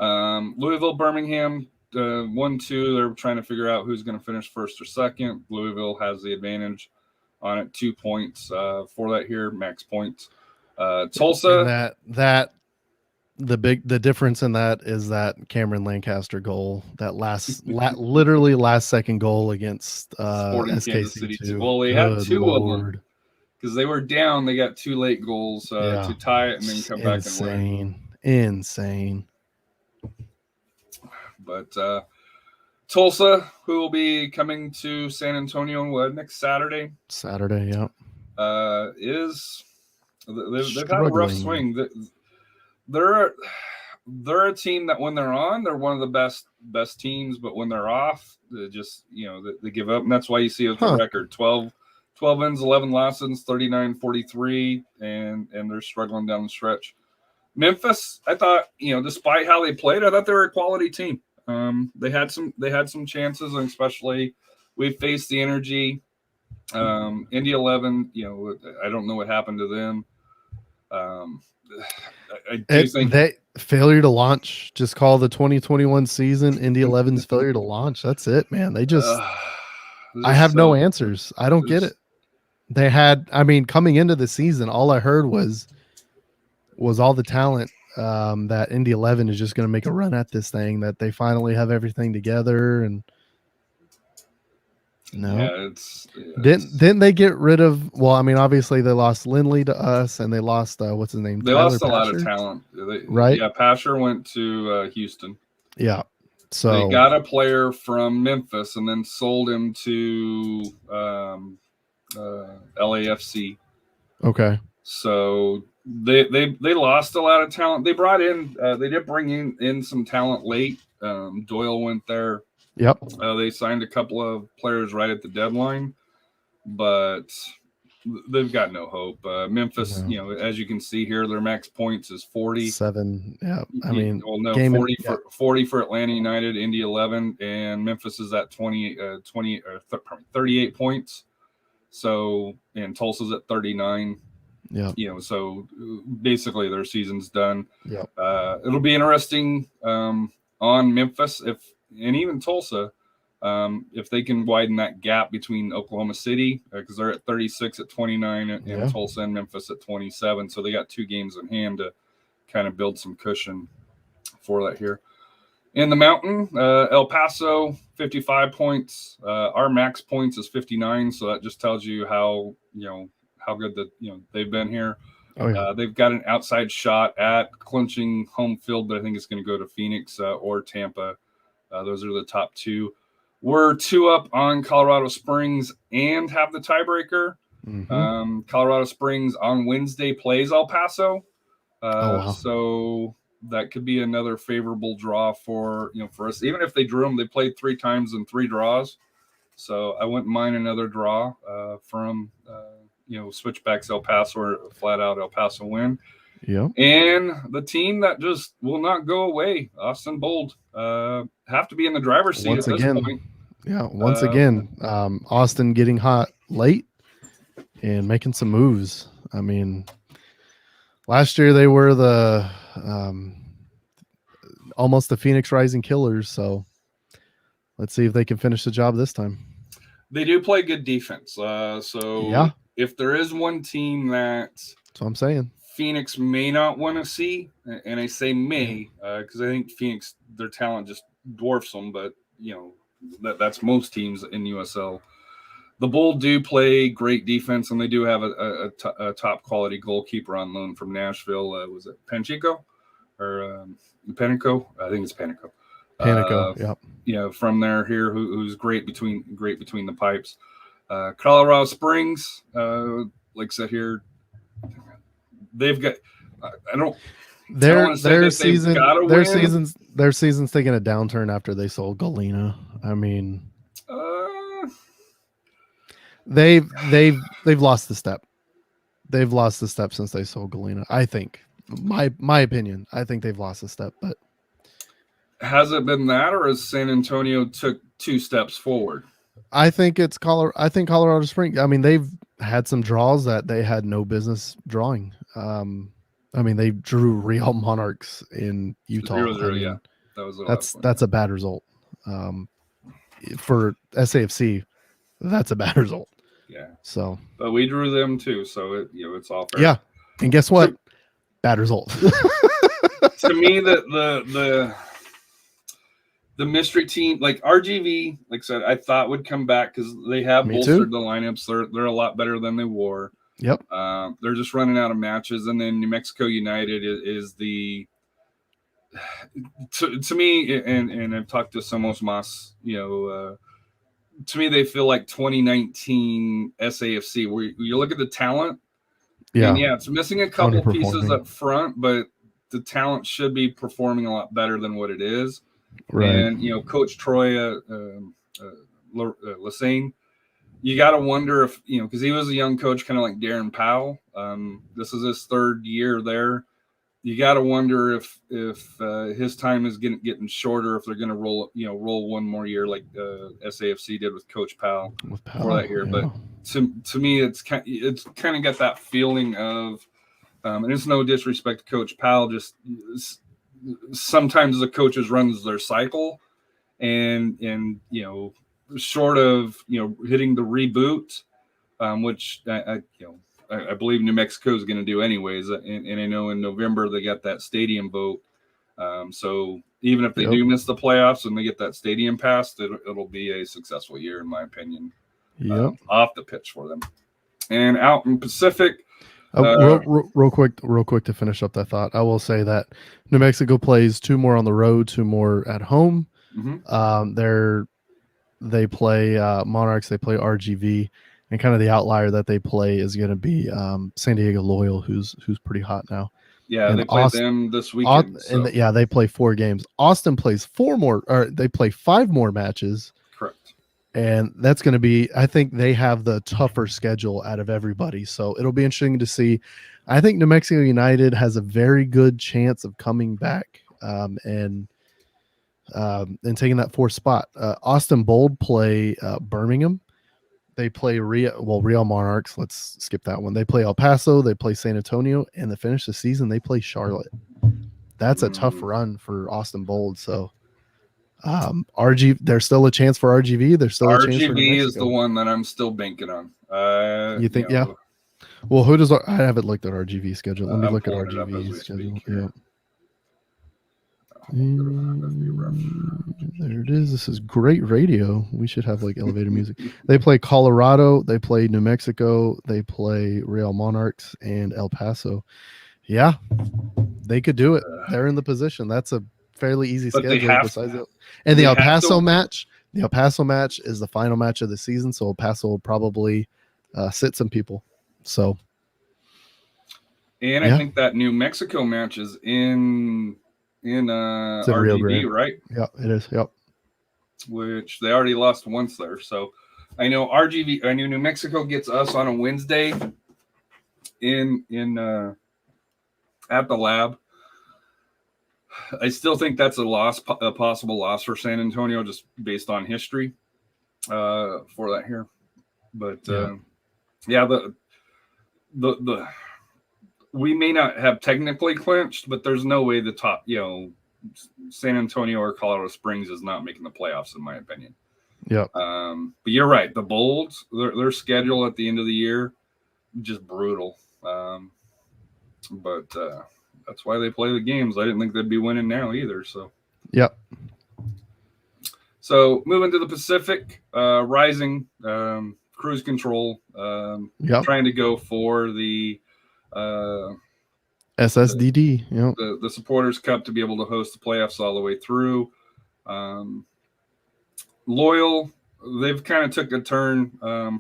Louisville, Birmingham, 1-2. They're trying to figure out who's going to finish first or second. Louisville has the advantage on it, 2 points for that here, max points. Tulsa. The difference in that is that Cameron Lancaster goal, that literally last second goal against Sporting Kansas City. SKC2. Well, they had 2 of them because they were down. They got 2 late goals to tie it and then come back and win. Insane. But Tulsa, who will be coming to San Antonio next Saturday. Yeah. They've had a rough swing. They're a team that when they're on, they're one of the best teams, but when they're off, they just they give up, and that's why you see the record 12 wins, 11 losses, 39-43, and they're struggling down the stretch. Memphis, I thought, despite how they played, I thought they were a quality team. They had some chances, and especially we faced the Energy. Indy 11, I don't know what happened to them. I do think they failure to launch. Just call the 2021 season Indy 11's failure to launch. That's it, man. They just I have no answers. I don't get it. They had, coming into the season, all I heard was all the talent that Indy 11 is just going to make a run at this thing, that they finally have everything together. And no, didn't they get rid of? Well, obviously they lost Lindley to us, and they lost what's his name? They Tyler lost a lot of Pasher? talent, right? Yeah, Pasher went to Houston. Yeah, so they got a player from Memphis and then sold him to LAFC. Okay, so they lost a lot of talent. They brought in they did bring in some talent late. Doyle went there. Yep. They signed a couple of players right at the deadline, but they've got no hope. Memphis, as you can see here, their max points is 47. Yeah, 40 for Atlanta United, Indy 11, and Memphis is at 38 points. So, and Tulsa's at 39. Yeah. So basically their season's done. Yeah. It'll be interesting on Memphis and even Tulsa, if they can widen that gap between Oklahoma City, because they're at 36 at 29, and Tulsa and Memphis at 27. So they got 2 games in hand to kind of build some cushion for that here. In the Mountain, El Paso, 55 points. Our max points is 59. So that just tells you how good they've been here. Oh, yeah. They've got an outside shot at clinching home field, but I think it's going to go to Phoenix or Tampa. Those are the top 2. We're 2 up on Colorado Springs and have the tiebreaker. Mm-hmm. Colorado Springs on Wednesday plays El Paso. Wow. So that could be another favorable draw for us. Even if they drew them, they played 3 times in 3 draws. So I wouldn't mind another draw from switchbacks El Paso or flat out El Paso win. Yeah. And the team that just will not go away, Austin Bold, have to be in the driver's seat Once at again. this point. Yeah. Once again, Austin getting hot late and making some moves. I mean, last year they were the almost the Phoenix Rising Killers. So let's see if they can finish the job this time. They do play good defense. Yeah. If there is one team that's what I'm saying, Phoenix may not want to see, and I say may because I think Phoenix, their talent just dwarfs them, but that's most teams in USL. The Bull do play great defense, and they do have a top quality goalkeeper on loan from Nashville. Was it Panchico or Panico? I think it's Panico. Panico, yep. From there here, who's great between the pipes. Colorado Springs, like I said here, they've got. I don't. Their season's taking a downturn after they sold Galena. I mean, they've lost the step. They've lost the step since they sold Galena. I think, my opinion. I think they've lost the step, but. Has it been that, or has San Antonio took 2 steps forward? I think it's Colorado Springs. I mean, they've had some draws that they had no business drawing. I mean, they drew Real Monarchs in Utah. 0-0, that was that's a bad result. For SAFC, that's a bad result. Yeah. So, but we drew them too, so it's all fair. Yeah, and guess what? Bad result. To me, the mystery team, like RGV, like I said, I thought would come back because they have bolstered the lineups. They're a lot better than they were. Yep. They're just running out of matches, and then New Mexico United is the to me, and I've talked to Somos Mas, to me they feel like 2019 SAFC, where you look at the talent. Yeah. And it's missing a couple pieces up front, but the talent should be performing a lot better than what it is. Right. And Coach Troy Lassane, you got to wonder if because he was a young coach, kind of like Darren Powell. This is his 3rd year there. You got to wonder if his time is getting shorter, if they're going to roll one more year like SAFC did with Coach Powell for that year. Yeah. But to me, it's kind of got that feeling of, and it's no disrespect to Coach Powell, just. Sometimes the coaches runs their cycle, and short of hitting the reboot, which I believe New Mexico is going to do anyways, and I know in November they got that stadium vote, so even if they do miss the playoffs and they get that stadium passed, it'll be a successful year in my opinion. Off the pitch for them, and out in Pacific. Real quick to finish up that thought, I will say that New Mexico plays 2 more on the road, 2 more at home. Mm-hmm. They play Monarchs, they play RGV, and kind of the outlier that they play is going to be San Diego Loyal, who's pretty hot now. Yeah, and they play them this weekend. They play 4 games. Austin plays 4 more, or they play 5 more matches. Correct. And that's going to be, I think they have the tougher schedule out of everybody. So it'll be interesting to see. I think New Mexico United has a very good chance of coming back and taking that 4th spot. Austin Bold play Birmingham. They play Real Monarchs. Let's skip that one. They play El Paso. They play San Antonio. And to finish the season, they play Charlotte. That's a tough run for Austin Bold. So there's still a chance for RGV. There's still a chance for New Mexico. is the one that I'm still banking on. You think? Yeah. Well, I haven't looked at RGV schedule. Let me look at RGV schedule. Yeah. There it is. This is great radio. We should have like elevator music. They play Colorado. They play New Mexico. They play Real Monarchs and El Paso. Yeah, they could do it. They're in the position. That's a fairly easy schedule. Besides it, and the El Paso match. The El Paso match is the final match of the season, so El Paso will probably sit some people. So, and I think that New Mexico match is in RGV, right? Yeah, it is. Yep. Which they already lost once there, so I know RGV. I know New Mexico gets us on a Wednesday in at the lab. I still think that's a possible loss for San Antonio, just based on history for that here. But the we may not have technically clinched, but there's no way the top, San Antonio or Colorado Springs is not making the playoffs, in my opinion. Yeah. But you're right. The Bolts, their schedule at the end of the year, just brutal. But that's why they play the games. I didn't think they'd be winning now either. So. Yep. So moving to the Pacific, Rising, cruise control, trying to go for the SSDD, the Supporters Cup to be able to host the playoffs all the way through. Loyal, they've kind of took a turn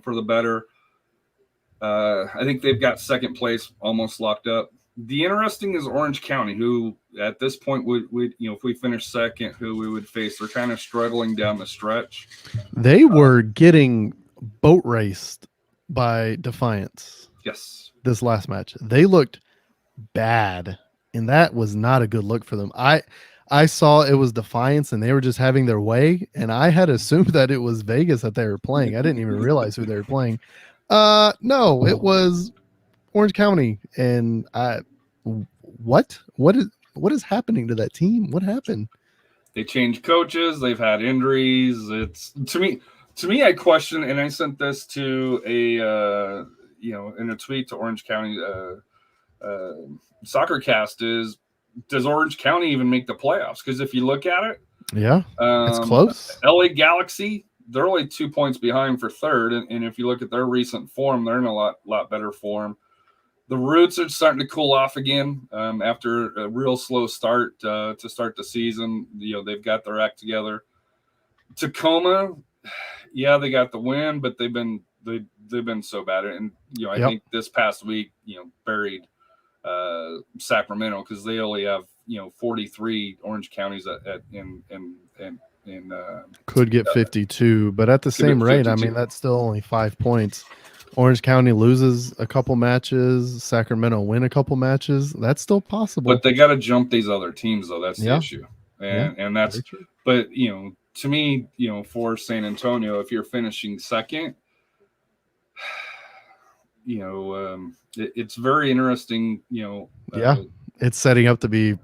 for the better. I think they've got second place almost locked up. The interesting is Orange County, who at this point would if we finish second, who we would face. They're kind of struggling down the stretch. They were getting boat raced by Defiance. Yes. This last match, they looked bad, and that was not a good look for them. I saw it was Defiance, and they were just having their way, and I had assumed that it was Vegas that they were playing. I didn't even realize who they were playing. No, it was Orange County, and what is happening to that team? What happened? They changed coaches. They've had injuries. It's to me, I question, and I sent this to a in a tweet to Orange County Soccercast is, does Orange County even make the playoffs? Because if you look at it, it's close. LA Galaxy, they're only 2 points behind for third, and if you look at their recent form, they're in a lot better form. The Roots are starting to cool off again after a real slow start to start the season. They've got their act together. Tacoma, they got the win, but they've been so bad. And I think this past week, buried Sacramento because they only have 43 Orange counties could get 52, but at the same rate, I mean that's still only 5 points. Orange County loses a couple matches, Sacramento win a couple matches. That's still possible. But they got to jump these other teams, though. That's the issue. And that's – but, to me, for San Antonio, if you're finishing second, it's very interesting, it's setting up to be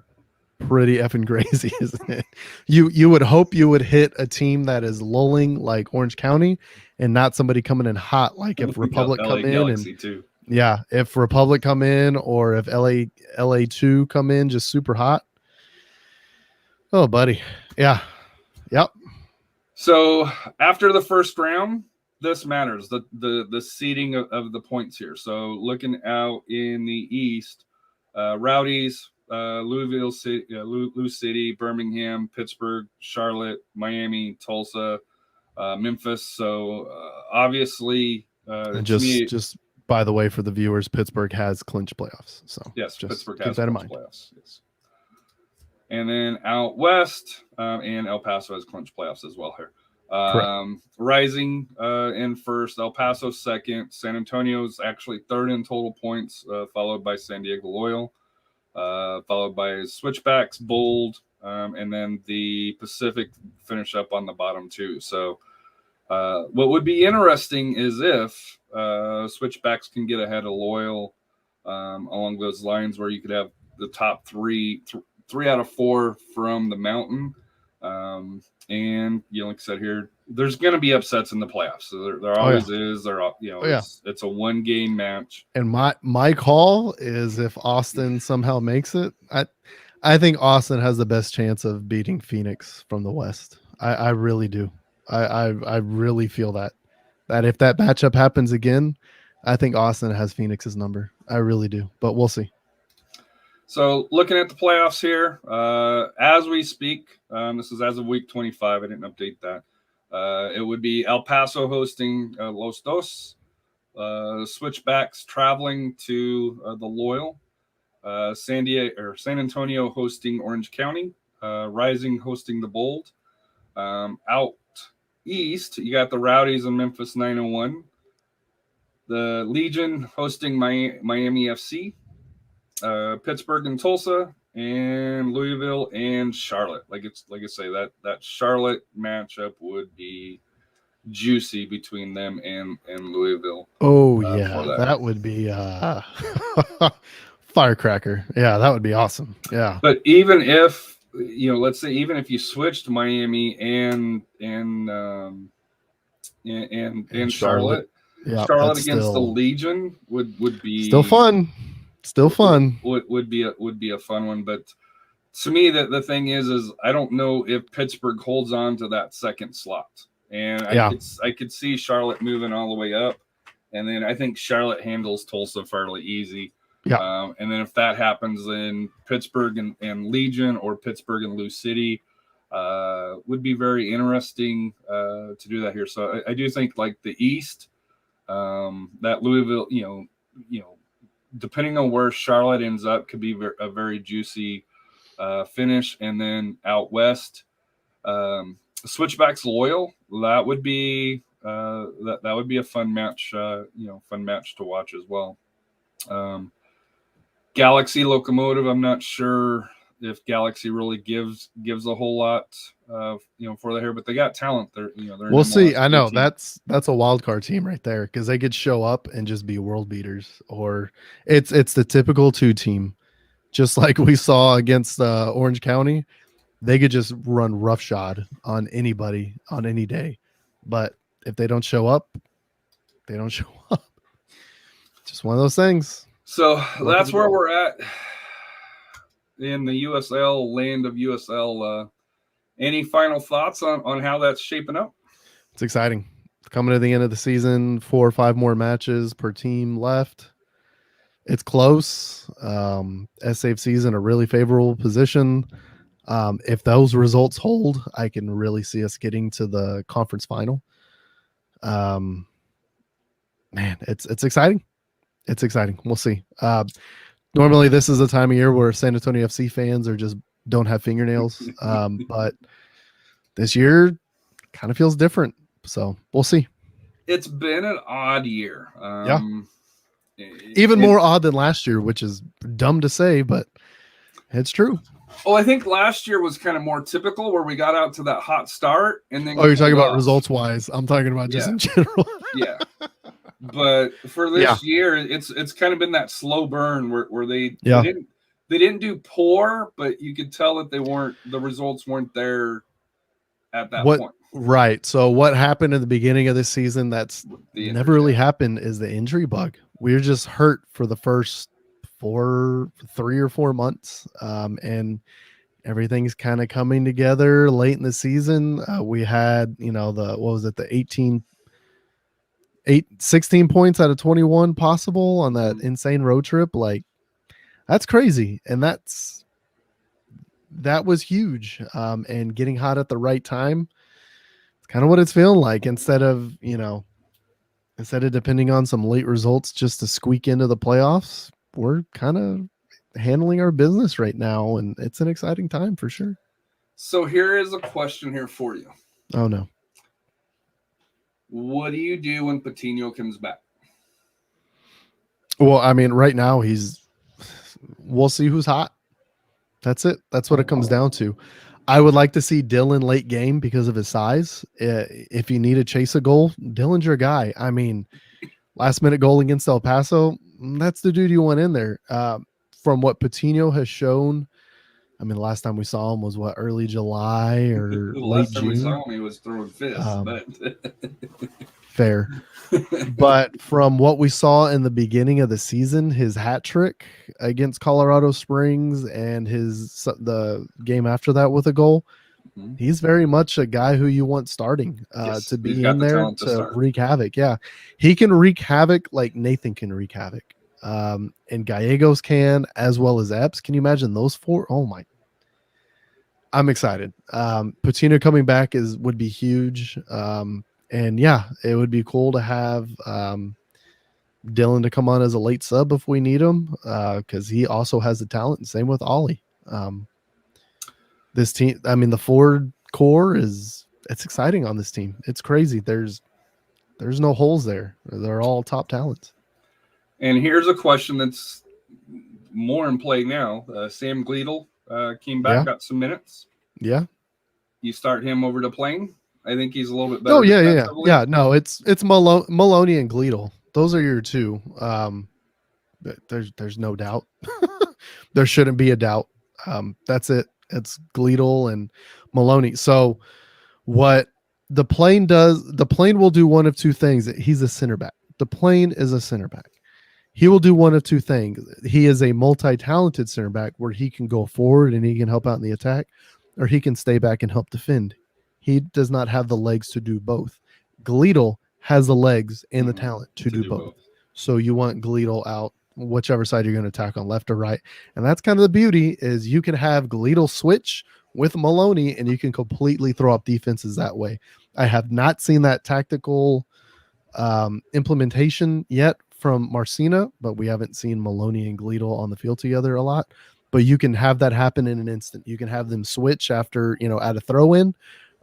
pretty effing crazy, isn't it? You would hope you would hit a team that is lulling like Orange County and not somebody coming in hot like if Republic come in Galaxy too. If Republic come in or if LA2 come in just super hot. Oh, buddy. Yeah. Yep. So after the first round, this matters, the seeding of the points here. So looking out in the East, Rowdies, Louisville City, Lou City, Birmingham, Pittsburgh, Charlotte, Miami, Tulsa, Memphis. So obviously, just by the way, for the viewers, Pittsburgh has clinched playoffs. So yes, just Pittsburgh keep has that in mind. Playoffs. Yes. And then out west, and El Paso has clinched playoffs as well here. Rising in first, El Paso second, San Antonio's actually third in total points, followed by San Diego Loyal. Followed by Switchbacks, Bold, and then the Pacific finish up on the bottom two. So what would be interesting is if Switchbacks can get ahead of Loyal along those lines where you could have the top three out of four from the mountain. And like I said here, there's going to be upsets in the playoffs. So there always is. It's a 1 game match. And my call is if Austin somehow makes it, I think Austin has the best chance of beating Phoenix from the West. I really do. I really feel that if that matchup happens again, I think Austin has Phoenix's number. I really do, but we'll see. So looking at the playoffs here, as we speak, this is as of week 25. I didn't update that. It would be El Paso hosting Los Dos, Switchbacks traveling to the Loyal, San Antonio hosting Orange County, Rising hosting the Bold. Out East, you got the Rowdies and Memphis 901, the Legion hosting Miami FC, Pittsburgh and Tulsa, and Louisville and Charlotte. Like I say, that Charlotte matchup would be juicy between them and Louisville. Oh yeah, that would be firecracker. Yeah, that would be awesome. Yeah. But even if let's say even if you switched Miami and Charlotte, yeah, Charlotte against the Legion would be still fun. Still fun. Would be a fun one. But to me, the thing is I don't know if Pittsburgh holds on to that second slot. And I could see Charlotte moving all the way up. And then I think Charlotte handles Tulsa fairly easy. Yeah. And then if that happens, then Pittsburgh and Legion or Pittsburgh and Lou City would be very interesting to do that here. So I do think like the East, that Louisville, depending on where Charlotte ends up, could be a very juicy finish. And then out West, Switchbacks Loyal, that would be that would be a fun match, fun match to watch as well. Galaxy Locomotive, I'm not sure if Galaxy really gives a whole lot for the hair, but they got talent. They're we'll see. I know that's a wild card team right there, because they could show up and just be world beaters, or it's the typical 2 team, just like we saw against Orange County. They could just run roughshod on anybody on any day. But if they don't show up, they don't show up. Just one of those things. So that's where we're at in the USL, land of USL. Any final thoughts on how that's shaping up? It's exciting. Coming to the end of the season, 4 or 5 more matches per team left. It's close. SAFC's in a really favorable position. If those results hold, I can really see us getting to the conference final. Man, it's exciting. It's exciting. We'll see. Normally this is a time of year where San Antonio FC fans don't have fingernails. But this year kind of feels different. So we'll see. It's been an odd year. Even more odd than last year, which is dumb to say, but it's true. Oh, I think last year was kind of more typical, where we got out to that hot start and then. Oh, you're talking about results wise. I'm talking about just in general. Yeah, but for this year, it's kind of been that slow burn where they didn't do poor, but you could tell that the results weren't there at that point. Right. So what happened in the beginning of this season that's never really happened is the injury bug. We were just hurt for the first 3 or 4 months, and everything's kind of coming together late in the season. We had the 16 points out of 21 possible on that insane road trip. Like, that's crazy, and that was huge. And getting hot at the right time, it's kind of what it's feeling like, instead of depending on some late results just to squeak into the playoffs. We're kind of handling our business right now, and it's an exciting time for sure. So here is a question here for you. Oh no. What do you do when Patino comes back? Well, I mean, right now we'll see who's hot. That's it. That's what it comes down to. I would like to see Dylan late game because of his size. If you need to chase a goal, Dylan's your guy. I mean, last minute goal against El Paso, that's the dude you want in there. From what Patino has shown, I mean, the last time we saw him was early July or late June. We saw him, he was throwing fists. Fair. But from what we saw in the beginning of the season, his hat trick against Colorado Springs and the game after that with a goal, he's very much a guy who you want starting to be in there to wreak havoc. Yeah, he can wreak havoc like Nathan can wreak havoc. And Gallegos can, as well as Epps. Can you imagine those 4? Oh my. I'm excited. Patino coming back would be huge. And yeah, it would be cool to have Dylan to come on as a late sub if we need him, because he also has the talent. And same with Ollie. This team, I mean, the forward core is it's exciting on this team. It's crazy. There's no holes there. They're all top talents. And here's a question that's more in play now. Sam Gleadle came back, got some minutes. Yeah. You start him over to Plain. I think he's a little bit better. Oh yeah. No, it's Maloney and Gleadle. Those are your two. There's no doubt. There shouldn't be a doubt. That's it. It's Gleadle and Maloney. So what the Plain does, the Plain will do one of two things. He's a center back. The Plain is a center back. He will do one of two things. He is a multi-talented center back where he can go forward and he can help out in the attack, or he can stay back and help defend. He does not have the legs to do both. Gleadle has the legs and the talent to do both. So you want Gleadle out, whichever side you're going to attack on, left or right. And that's kind of the beauty, is you can have Gleadle switch with Maloney and you can completely throw up defenses that way. I have not seen that tactical implementation yet from Marcina, but we haven't seen Maloney and Gleadle on the field together a lot. But you can have that happen in an instant. You can have them switch after, at a throw in,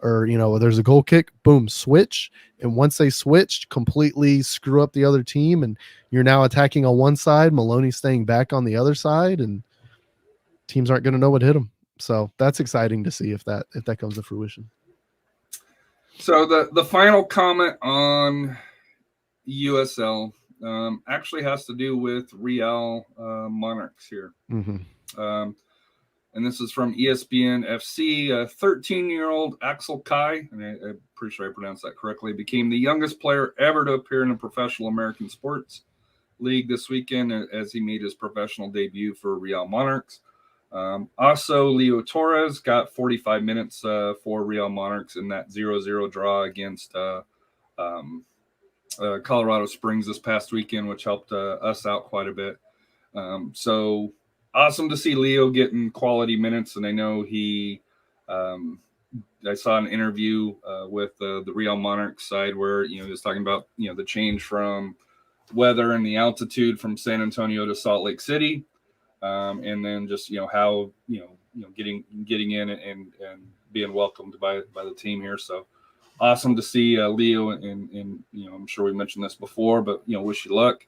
or, there's a goal kick, boom, switch. And once they switched, completely screw up the other team. And you're now attacking on one side, Maloney staying back on the other side, and teams aren't going to know what hit them. So that's exciting to see if that comes to fruition. So the final comment on USL actually has to do with Real Monarchs here. Mm-hmm. And this is from ESPN FC. 13-year-old Axel Kai, and I'm pretty sure I pronounced that correctly, became the youngest player ever to appear in a professional American sports league this weekend as he made his professional debut for Real Monarchs. Also, Leo Torres got 45 minutes for Real Monarchs in that 0-0 draw against Colorado Springs this past weekend, which helped us out quite a bit. So awesome to see Leo getting quality minutes. And I know I saw an interview with the Real Monarchs side where, he was talking about, the change from weather and the altitude from San Antonio to Salt Lake City. And then just, how, getting in and being welcomed by the team here. So awesome to see Leo, and I'm sure we mentioned this before, but, wish you luck.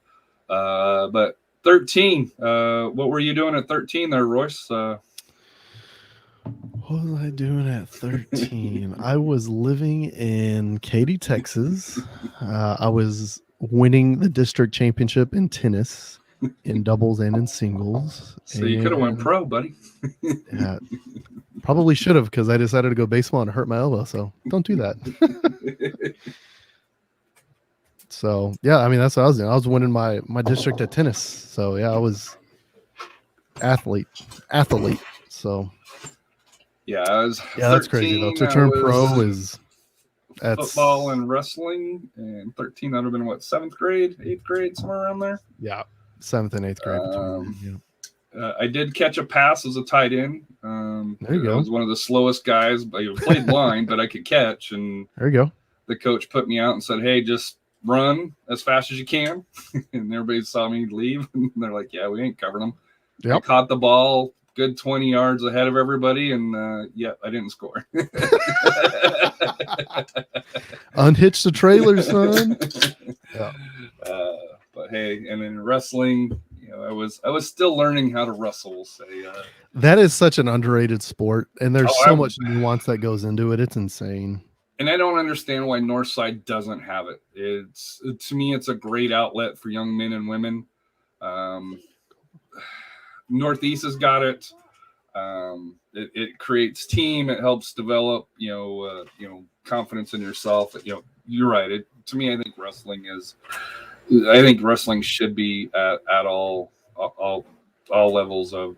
But 13, what were you doing at 13 there, Royce? What was I doing at 13? I was living in Katy, Texas. I was winning the district championship in tennis, in doubles and in singles. So you could have went pro, buddy. Yeah, probably should have, because I decided to go baseball and hurt my elbow. So don't do that. So yeah, I mean, that's what I was doing. I was winning my district at tennis. So yeah, I was athlete. So yeah, I was. Yeah, 13, that's crazy though. To turn pro is football and wrestling, and 13. That would have been what, 7th grade, 8th grade, somewhere around there. Yeah, 7th and 8th grade. I did catch a pass as a tight end. There you go. I was one of the slowest guys. I played line, but I could catch. And there you go. The coach put me out and said, "Hey, just run as fast as you can." And everybody saw me leave, and they're like, "Yeah, we ain't covering them." Yep. I caught the ball good 20 yards ahead of everybody, and I didn't score. Unhitch the trailer, son. Yeah. But hey, and in wrestling, I was still learning how to wrestle. We'll say that is such an underrated sport, and there's so much nuance that goes into it. It's insane. And I don't understand why Northside doesn't have it. To me, it's a great outlet for young men and women. Northeast has got it. It creates team. It helps develop, confidence in yourself. You're right. To me, I think wrestling should be at all levels of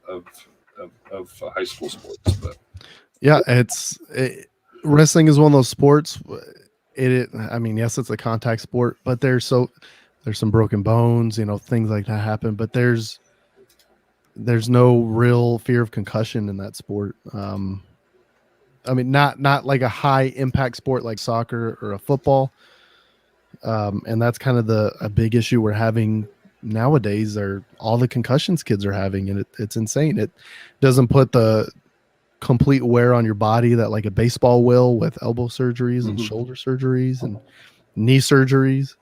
high school sports. But yeah, wrestling is one of those sports. I mean, yes, it's a contact sport, but there's some broken bones, things like that happen. But there's no real fear of concussion in that sport. I mean, not like a high impact sport like soccer or a football. And that's kind of a big issue we're having nowadays, are all the concussions kids are having, and it's insane. It doesn't put the complete wear on your body that like a baseball will, with elbow surgeries and shoulder surgeries and knee surgeries.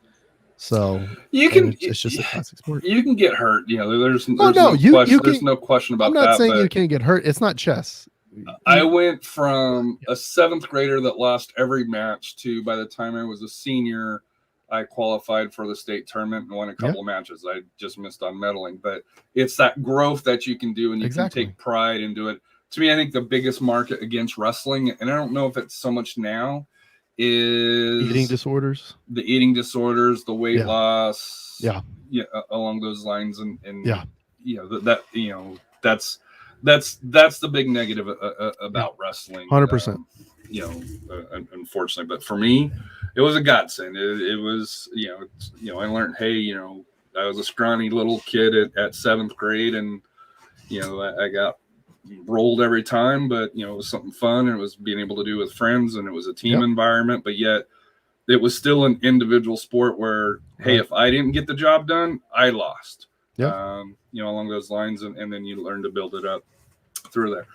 So you can it's just a classic sport. You can get hurt. You know, there's no question. you There's can, no question about I'm that. not saying but you can't get hurt. It's not chess. I went from a 7th grader that lost every match to, by the time I was a senior, I qualified for the state tournament and won a couple of matches. I just missed on medaling, but it's that growth that you can do, and you can take pride into it. To me, I think the biggest market against wrestling, and I don't know if it's so much now, is eating disorders, the the weight loss, along those lines, and you know that's the big negative about wrestling. 100%. Unfortunately, but for me, it was a godsend. It was, I learned, hey, I was a scrawny little kid at 7th grade, and I got rolled every time, but it was something fun, and it was being able to do with friends, and it was a team environment, but yet it was still an individual sport where, hey, if I didn't get the job done, I lost. Along those lines, and then you learn to build it up through there.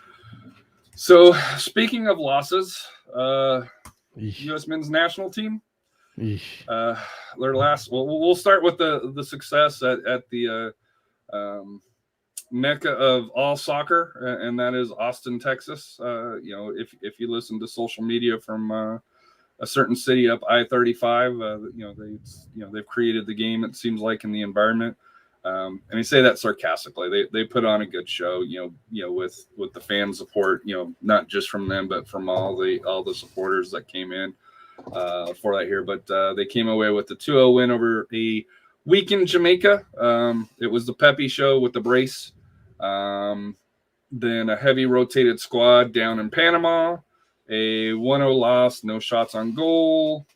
So speaking of losses, U.S. men's national team, their last. Well, we'll start with the success at the mecca of all soccer, and that is Austin, Texas. If you listen to social media from a certain city up I-35, they've created the game. It seems like in the environment. And I say that sarcastically. They put on a good show, with the fan support, not just from them, but from all the supporters that came in for that here. But they came away with the 2-0 win over a weakened Jamaica. It was the Pepe show with the brace. Then a heavy rotated squad down in Panama. A 1-0 loss, no shots on goal.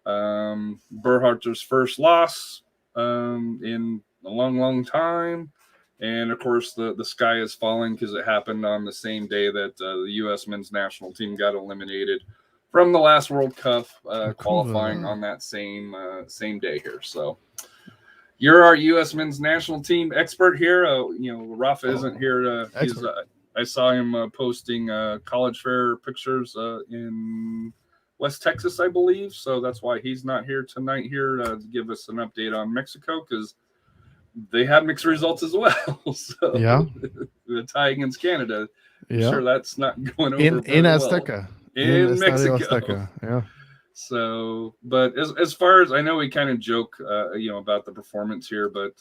Berharter's first loss in a long time, and of course the sky is falling because it happened on the same day that the U.S. men's national team got eliminated from the last World Cup, qualifying on that same day here. So you're our U.S. men's national team expert here. Rafa isn't here. I saw him posting college fair pictures in West Texas, I believe. So that's why he's not here tonight here to give us an update on Mexico, because they had mixed results as well. So the tie against Canada, I'm sure that's not going over in Azteca, in Mexico. Azteca. Yeah. So, but as far as I know, we kind of joke, about the performance here, but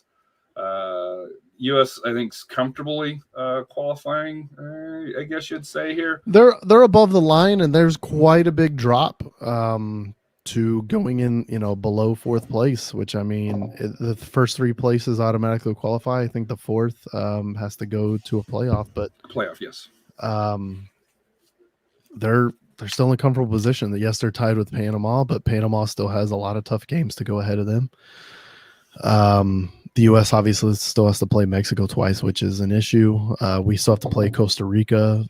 U.S. I think is comfortably qualifying. I guess you'd say here they're above the line, and there's quite a big drop to going in, below 4th place. Which, I mean, the first 3 places automatically qualify. I think the 4th has to go to a playoff, but yes. They're still in a comfortable position. Yes, they're tied with Panama, but Panama still has a lot of tough games to go ahead of them. The U.S. obviously still has to play Mexico twice, which is an issue. We still have to play Costa Rica.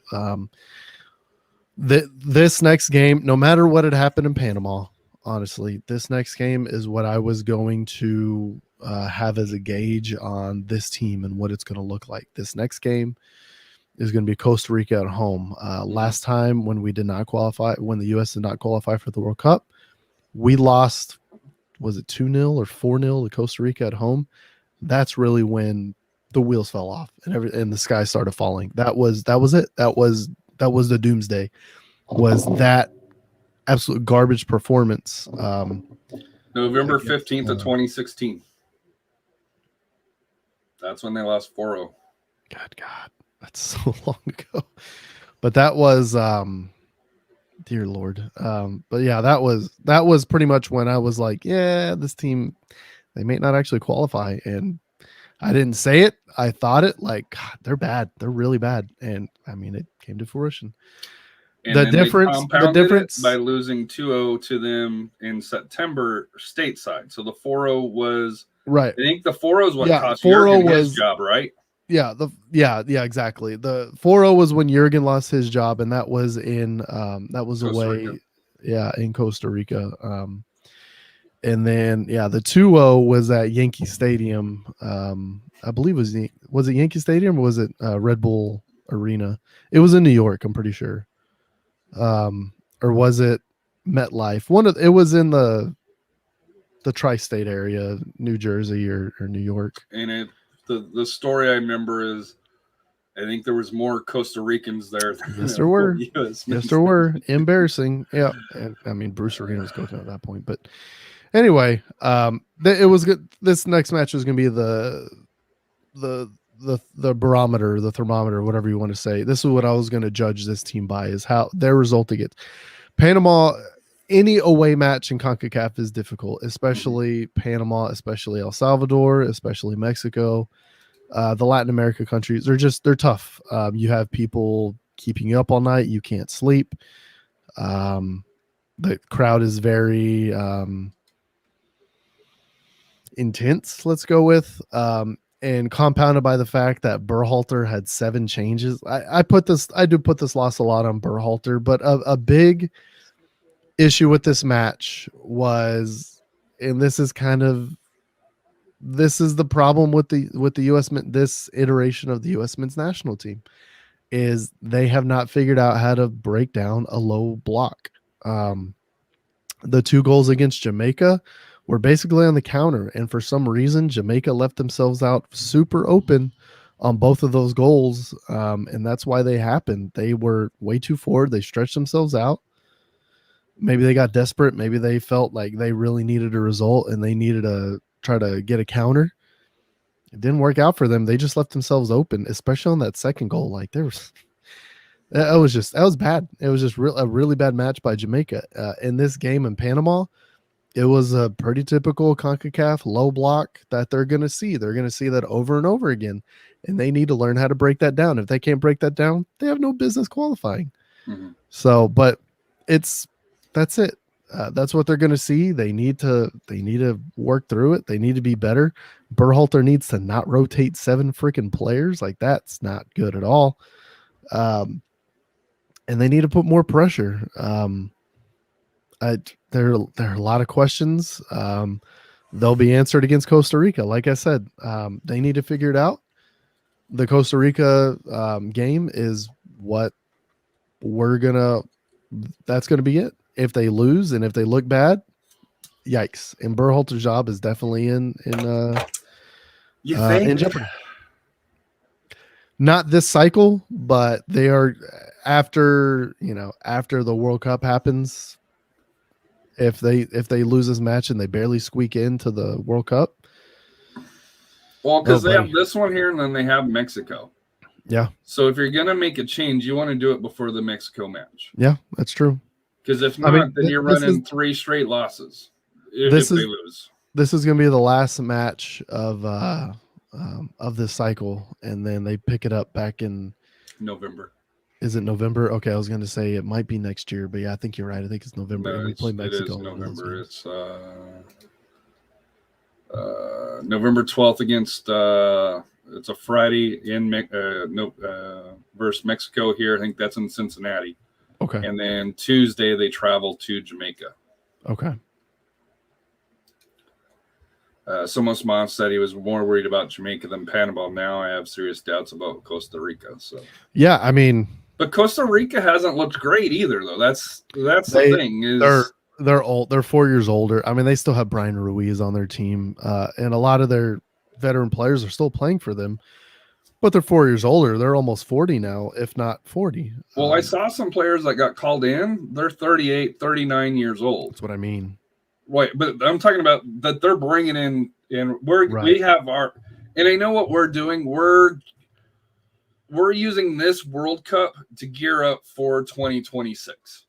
This next game, no matter what had happened in Panama, honestly, this next game is what I was going to have as a gauge on this team and what it's going to look like. This next game is going to be Costa Rica at home. Last time when we did not qualify, when the U.S. did not qualify for the World Cup, we lost, was it 2-0 or 4-0 to Costa Rica at home? That's really when the wheels fell off and the sky started falling. That was it. That was the doomsday. Was that absolute garbage performance? November 15th of 2016. That's when they lost 4-0. God, that's so long ago. But that was dear Lord. But yeah, that was pretty much when I was like, yeah, this team, they may not actually qualify. And I didn't say it. I thought it, like, God, they're bad. They're really bad. And I mean, it came to fruition. And the difference by losing 2-0 to them in September stateside. So the 4-0 was right. I think the 4-0 is what cost Jurgen his job, right? Yeah, exactly. The 4-0 was when Jurgen lost his job, and that was in away, in Costa Rica. And then the 2-0 was at Yankee Stadium. I believe was it Yankee Stadium or was it Red Bull arena. It was in New York, I'm pretty sure. Or was it MetLife? It was in the tri-state area, New Jersey or New York. And the story I remember is, I think there was more Costa Ricans there. Yes, there were. Yes, there were. Embarrassing. Yeah. And I mean, Bruce Arena was coaching at that point. But anyway, it was good. This next match is going to be the barometer, the thermometer, whatever you want to say. This is what I was going to judge this team by, is how their result against Panama. Any away match in CONCACAF is difficult, especially Panama, especially El Salvador, especially Mexico. The Latin America countries, they're tough. You have people keeping you up all night. You can't sleep. The crowd is very intense, let's go with. And compounded by the fact that Berhalter had 7 changes. I do put this loss a lot on Berhalter, but a big issue with this match was, and this is the problem with the U.S. this iteration of the U.S. men's national team, is they have not figured out how to break down a low block. The 2 goals against Jamaica were basically on the counter, and for some reason Jamaica left themselves out super open on both of those goals, and that's why they happened. They were way too forward. They stretched themselves out. Maybe they got desperate. Maybe they felt like they really needed a result and they needed to try to get a counter. It didn't work out for them. They just left themselves open, especially on that second goal. Like that was bad. It was just a really bad match by Jamaica. In this game in Panama, it was a pretty typical CONCACAF low block that they're going to see. They're going to see that over and over again, and they need to learn how to break that down. If they can't break that down, they have no business qualifying. Mm-hmm. So, but that's it. That's what they're going to see. They need to work through it. They need to be better. Berhalter needs to not rotate 7 freaking players. Like, that's not good at all. And they need to put more pressure. There are a lot of questions. They'll be answered against Costa Rica. Like I said, they need to figure it out. The Costa Rica game is what that's going to be it. If they lose and if they look bad, yikes. And Berhalter's job is definitely in jeopardy. Not this cycle, but they are after the World Cup happens. If they lose this match and they barely squeak into the World Cup. Well, because they have this one here and then they have Mexico. Yeah. So if you're going to make a change, you want to do it before the Mexico match. Yeah, that's true. Because if not, then you're running 3 straight losses if they lose. This is going to be the last match of this cycle, and then they pick it up back in November. Is it November? Okay, I was going to say it might be next year, but yeah, I think you're right. I think it's November. No, and we play Mexico. It is November. It's November 12th against. It's a Friday in versus Mexico here. I think that's in Cincinnati. Okay. And then Tuesday they travel to Jamaica. Okay. Somos Mons said he was more worried about Jamaica than Panama. Now I have serious doubts about Costa Rica. So yeah, I mean, but Costa Rica hasn't looked great either, though. That's the thing. They're old. They're 4 years older. I mean, they still have Brian Ruiz on their team, and a lot of their veteran players are still playing for them. But they're 4 years older. They're almost 40 now, if not 40. Well, I saw some players that got called in. They're 38, 39 years old. That's what I mean. Right, but I'm talking about that they're bringing in, and we have our, and I know what we're doing. We're using this World Cup to gear up for 2026.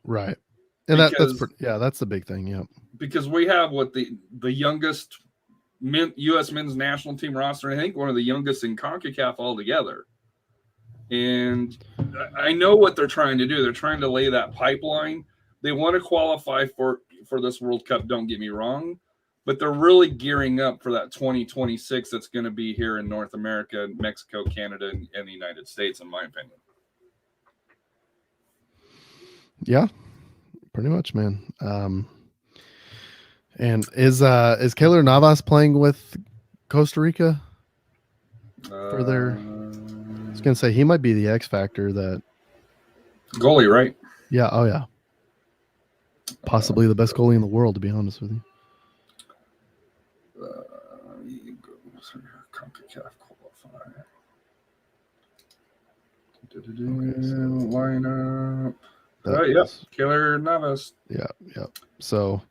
Right, and that's the big thing. Yeah, because we have the youngest U.S. men's national team roster, and I think one of the youngest in CONCACAF altogether. And I know what they're trying to do. They're trying to lay that pipeline. They want to qualify for this World Cup, don't get me wrong, but they're really gearing up for that 2026 that's going to be here in North America, Mexico, Canada, and the United States, in my opinion. Yeah, pretty much, man. And is Keylor Navas playing with Costa Rica for their? gonna say he might be the X factor that Goalie, right? Yeah, oh yeah. Possibly the best goalie in the world, to be honest with you. CONCACAF qualifier. Lineup. Yep. Keylor Navas. Yeah. So,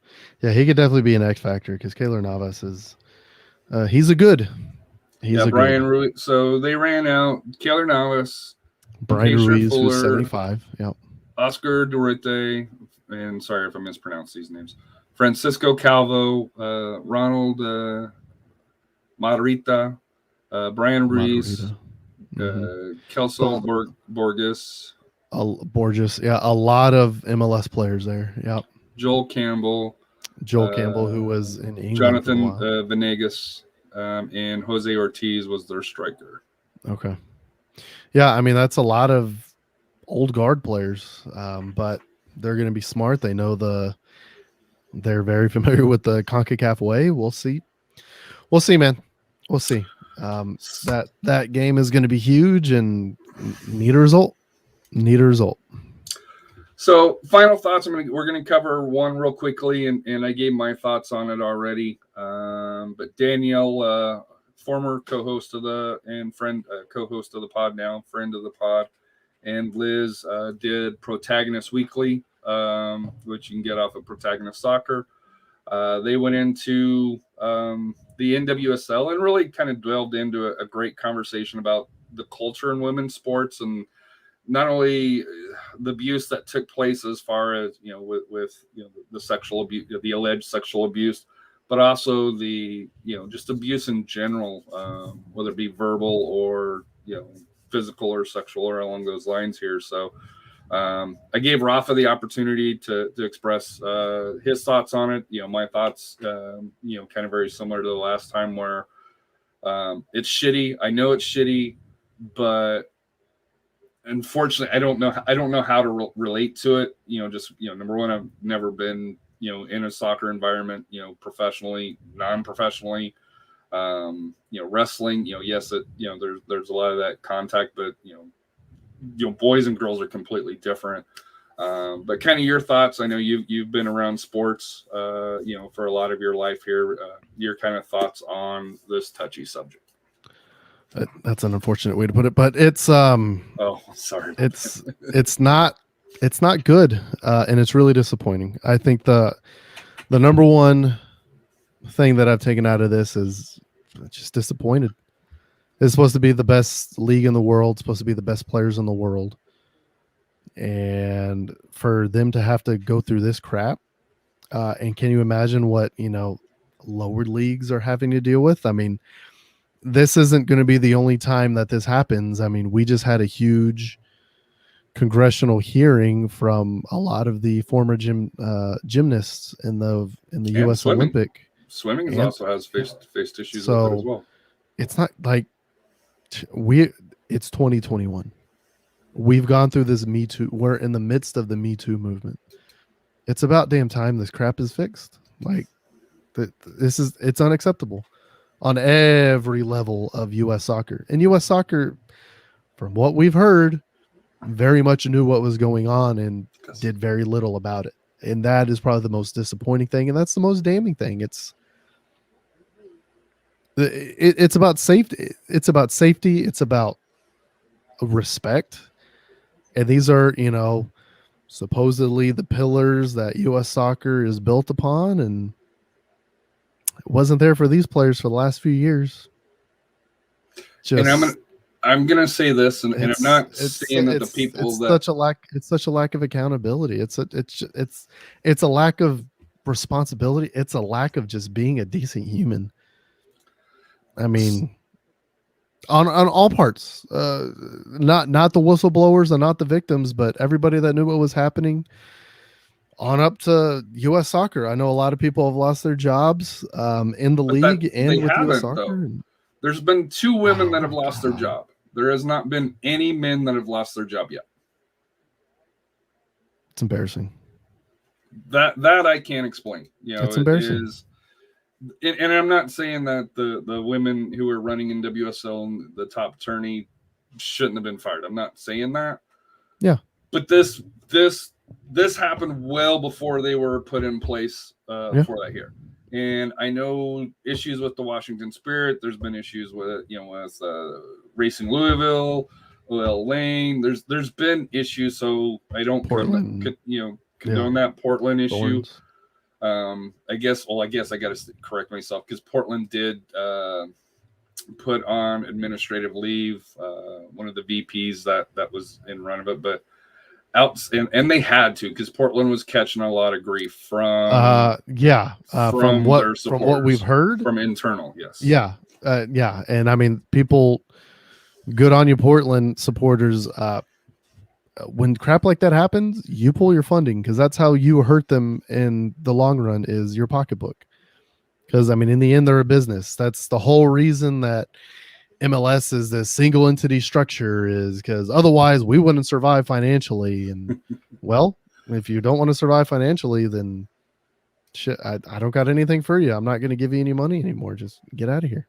yeah, he could definitely be an X factor because Keylor Navas is, he's a good. Brian Ruiz. So they ran out Keylor Navas, Brian Ruiz, who's 75. Yep. Oscar Duarte, and sorry if I mispronounced these names. Francisco Calvo, Ronald Matarrita, Brian Ruiz, Kelso Borges. Borges, yeah, a lot of MLS players there. Yep. Joel Campbell, who was in England. Jonathan Venegas, and Jose Ortiz was their striker. Okay. Yeah, I mean, that's a lot of old guard players, but they're going to be smart. They know they're very familiar with the CONCACAF way. We'll see, man. We'll see. That game is going to be huge and need a result. So, final thoughts. We're going to cover one real quickly, and I gave my thoughts on it already. But Danielle, former co-host of co-host of the pod now, friend of the pod, and Liz did Protagonist Weekly, which you can get off of Protagonist Soccer. They went into the NWSL and really kind of delved into a great conversation about the culture in women's sports and not only the abuse that took place as far as, with the sexual abuse, the alleged sexual abuse, but also the, just abuse in general, whether it be verbal or, physical or sexual or along those lines here. So I gave Rafa the opportunity to express his thoughts on it. My thoughts, kind of very similar to the last time where it's shitty. I know it's shitty, but unfortunately, I don't know how to relate to it. Number one, I've never been, in a soccer environment, professionally, non-professionally, wrestling, yes, there's a lot of that contact, but, boys and girls are completely different. But kind of your thoughts. I know you've been around sports, for a lot of your life here, your kind of thoughts on this touchy subject. That's an unfortunate way to put it, but it's sorry. It's not good, and it's really disappointing. I think the number one thing that I've taken out of this is just disappointed. It's supposed to be the best league in the world, supposed to be the best players in the world, and for them to have to go through this crap, and can you imagine what lower leagues are having to deal with? I mean, this isn't going to be the only time that this happens. I mean, we just had a huge congressional hearing from a lot of the former gymnasts in the U.S. Swimming. Olympic. Swimming also has faced issues with it as well. It's not like it's 2021. We've gone through this Me Too. We're in the midst of the Me Too movement. It's about damn time this crap is fixed. Like it's unacceptable on every level of U.S. soccer. And U.S. soccer, from what we've heard, very much knew what was going on and did very little about it. And that is probably the most disappointing thing. And that's the most damning thing. It's about safety. It's about safety. It's about respect. And these are, supposedly the pillars that U.S. soccer is built upon. And it wasn't there for these players for the last few years. And I'm gonna say this, and I'm not saying that the people it's such a lack of accountability. It's a lack of responsibility. It's a lack of just being a decent human. I mean, on all parts, not the whistleblowers and not the victims, but everybody that knew what was happening. On up to U.S. soccer. I know a lot of people have lost their jobs in the league and with U.S. soccer. There's been 2 women that have lost their job. There has not been any men that have lost their job yet. It's embarrassing. That I can't explain. It's embarrassing. And I'm not saying that the women who are running in WSL and the top tourney shouldn't have been fired. I'm not saying that. Yeah. But this happened well before they were put in place for that here. And I know issues with the Washington Spirit. There's been issues with Racing Louisville, OL Lane. There's been issues, so I don't condone that Portland issue. I guess I got to correct myself because Portland did put on administrative leave one of the VPs that was in run of it, but and they had to because Portland was catching a lot of grief from what we've heard from internal. Yes. Yeah. And I mean, people, good on you, Portland supporters. When crap like that happens, you pull your funding because that's how you hurt them in the long run is your pocketbook. Because I mean, in the end, they're a business. That's the whole reason that MLS is this single entity structure is because otherwise we wouldn't survive financially. And well, if you don't want to survive financially, then shit, I don't got anything for you. I'm not going to give you any money anymore. Just get out of here.